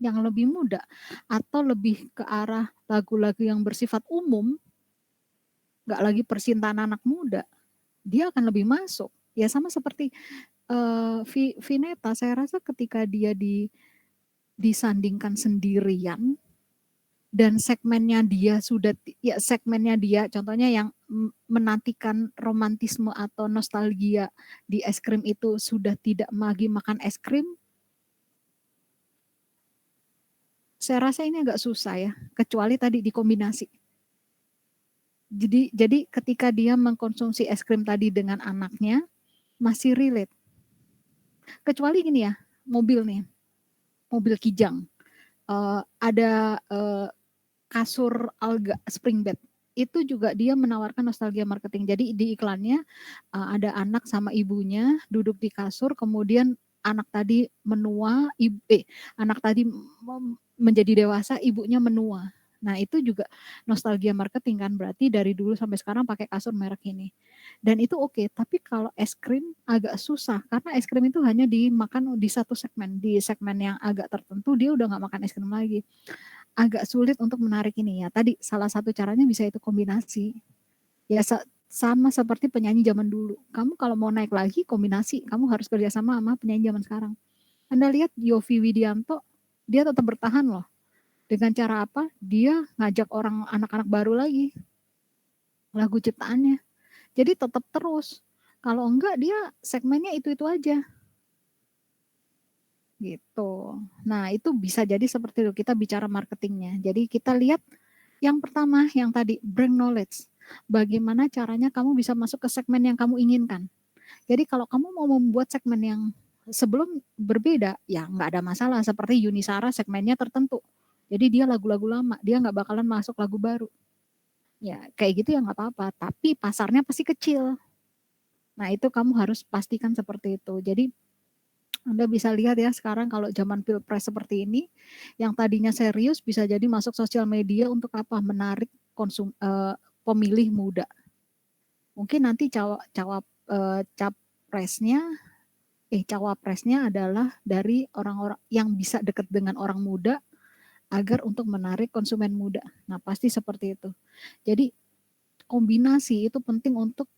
yang lebih muda atau lebih ke arah lagu-lagu yang bersifat umum, nggak lagi percintaan anak muda, dia akan lebih masuk. Ya sama seperti Vineta, saya rasa ketika dia disandingkan sendirian dan segmennya dia contohnya yang menantikan romantisme atau nostalgia di es krim itu sudah tidak lagi makan es krim, saya rasa ini agak susah ya, kecuali tadi dikombinasi. Jadi ketika dia mengkonsumsi es krim tadi dengan anaknya, masih relate. Kecuali gini ya, mobil Kijang. Ada kasur alga spring bed. Itu juga dia menawarkan nostalgia marketing. Jadi di iklannya ada anak sama ibunya duduk di kasur, kemudian anak tadi menua, anak tadi menjadi dewasa, ibunya menua. Nah itu juga nostalgia marketing kan, berarti dari dulu sampai sekarang pakai kasur merek ini. Dan itu oke, tapi kalau es krim agak susah, karena es krim itu hanya dimakan di satu segmen. Di segmen yang agak tertentu dia udah gak makan es krim lagi. Agak sulit untuk menarik ini ya. Tadi salah satu caranya bisa itu kombinasi. Ya sama seperti penyanyi zaman dulu. Kamu kalau mau naik lagi kombinasi, kamu harus kerjasama sama penyanyi zaman sekarang. Anda lihat Yovie Widianto, dia tetap bertahan loh. Dengan cara apa? Dia ngajak orang anak-anak baru lagi. Lagu ciptaannya. Jadi tetap terus. Kalau enggak dia segmennya itu-itu aja. Gitu. Nah itu bisa jadi seperti itu, kita bicara marketingnya. Jadi kita lihat yang pertama, yang tadi, bring knowledge. Bagaimana caranya kamu bisa masuk ke segmen yang kamu inginkan. Jadi kalau kamu mau membuat segmen yang sebelum berbeda, ya nggak ada masalah. Seperti Yunisara segmennya tertentu. Jadi dia lagu-lagu lama, dia nggak bakalan masuk lagu baru. Ya kayak gitu ya nggak apa-apa, tapi pasarnya pasti kecil. Nah itu kamu harus pastikan seperti itu. Jadi Anda bisa lihat ya sekarang kalau zaman pilpres seperti ini, yang tadinya serius bisa jadi masuk sosial media untuk apa? Menarik pemilih muda. Mungkin nanti cawapresnya adalah dari orang-orang yang bisa dekat dengan orang muda agar untuk menarik konsumen muda. Nah pasti seperti itu. Jadi kombinasi itu penting untuk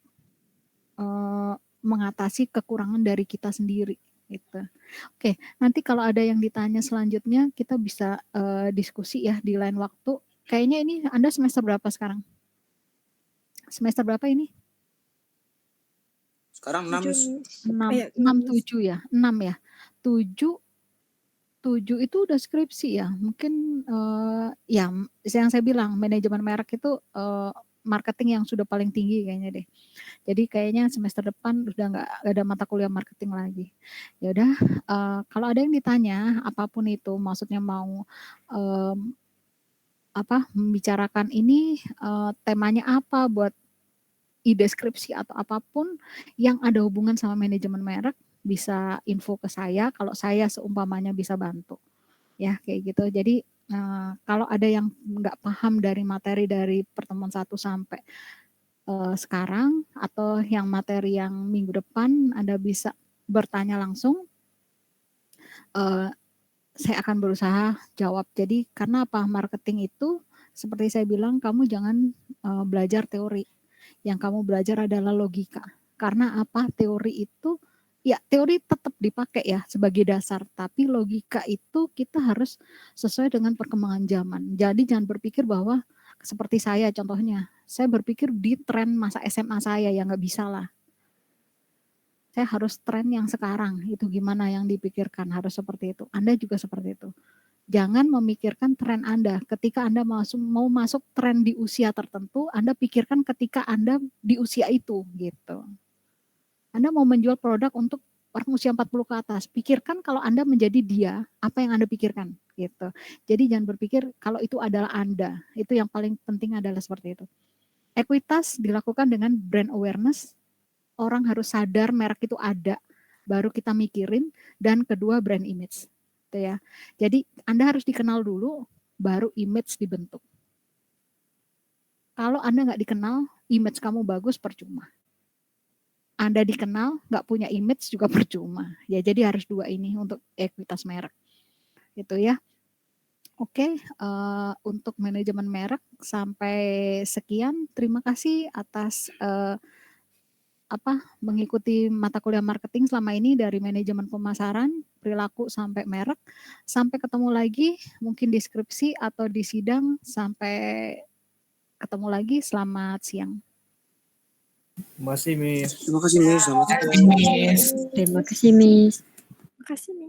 mengatasi kekurangan dari kita sendiri. Gitu. Oke, nanti kalau ada yang ditanya selanjutnya kita bisa diskusi ya di lain waktu. Kayaknya ini Anda semester berapa sekarang? Semester berapa ini? Sekarang 6 7 ya? 6 ya? 7 itu udah skripsi ya. Mungkin ya yang saya bilang manajemen merek itu marketing yang sudah paling tinggi kayaknya deh. Jadi kayaknya semester depan udah nggak ada mata kuliah marketing lagi. Ya udah, kalau ada yang ditanya apapun itu, maksudnya mau membicarakan ini temanya apa buat ide skripsi atau apapun yang ada hubungan sama manajemen merek, bisa info ke saya. Kalau saya seumpamanya bisa bantu, ya kayak gitu. Jadi kalau ada yang nggak paham dari materi dari pertemuan 1 sampai sekarang atau yang materi yang minggu depan, Anda bisa bertanya langsung. Saya akan berusaha jawab. Jadi karena apa? Marketing itu seperti saya bilang, kamu jangan belajar teori. Yang kamu belajar adalah logika. Karena apa? Teori itu ya teori tetap dipakai ya sebagai dasar, tapi logika itu kita harus sesuai dengan perkembangan zaman. Jadi jangan berpikir bahwa seperti saya contohnya, saya berpikir di tren masa SMA saya, ya nggak bisa lah. Saya harus tren yang sekarang, itu gimana yang dipikirkan, harus seperti itu. Anda juga seperti itu. Jangan memikirkan tren Anda. Ketika Anda mau masuk tren di usia tertentu, Anda pikirkan ketika Anda di usia itu gitu. Anda mau menjual produk untuk orang usia 40 ke atas, pikirkan kalau Anda menjadi dia, apa yang Anda pikirkan? gitu. Jadi jangan berpikir kalau itu adalah Anda. Itu yang paling penting adalah seperti itu. Ekuitas dilakukan dengan brand awareness. Orang harus sadar merek itu ada, baru kita mikirin. Dan kedua brand image, gitu ya. Jadi Anda harus dikenal dulu, baru image dibentuk. Kalau Anda nggak dikenal, image kamu bagus percuma. Anda dikenal, nggak punya image juga percuma. Ya, jadi harus dua ini untuk ekuitas merek. Gitu ya. Oke, untuk manajemen merek sampai sekian. Terima kasih atas mengikuti mata kuliah marketing selama ini dari manajemen pemasaran, perilaku sampai merek. Sampai ketemu lagi mungkin di skripsi atau di sidang. Sampai ketemu lagi, selamat siang. Terima kasih, Miss. Terima kasih, Miss. Selamat siang. Terima kasih, Miss. Makasih, Miss.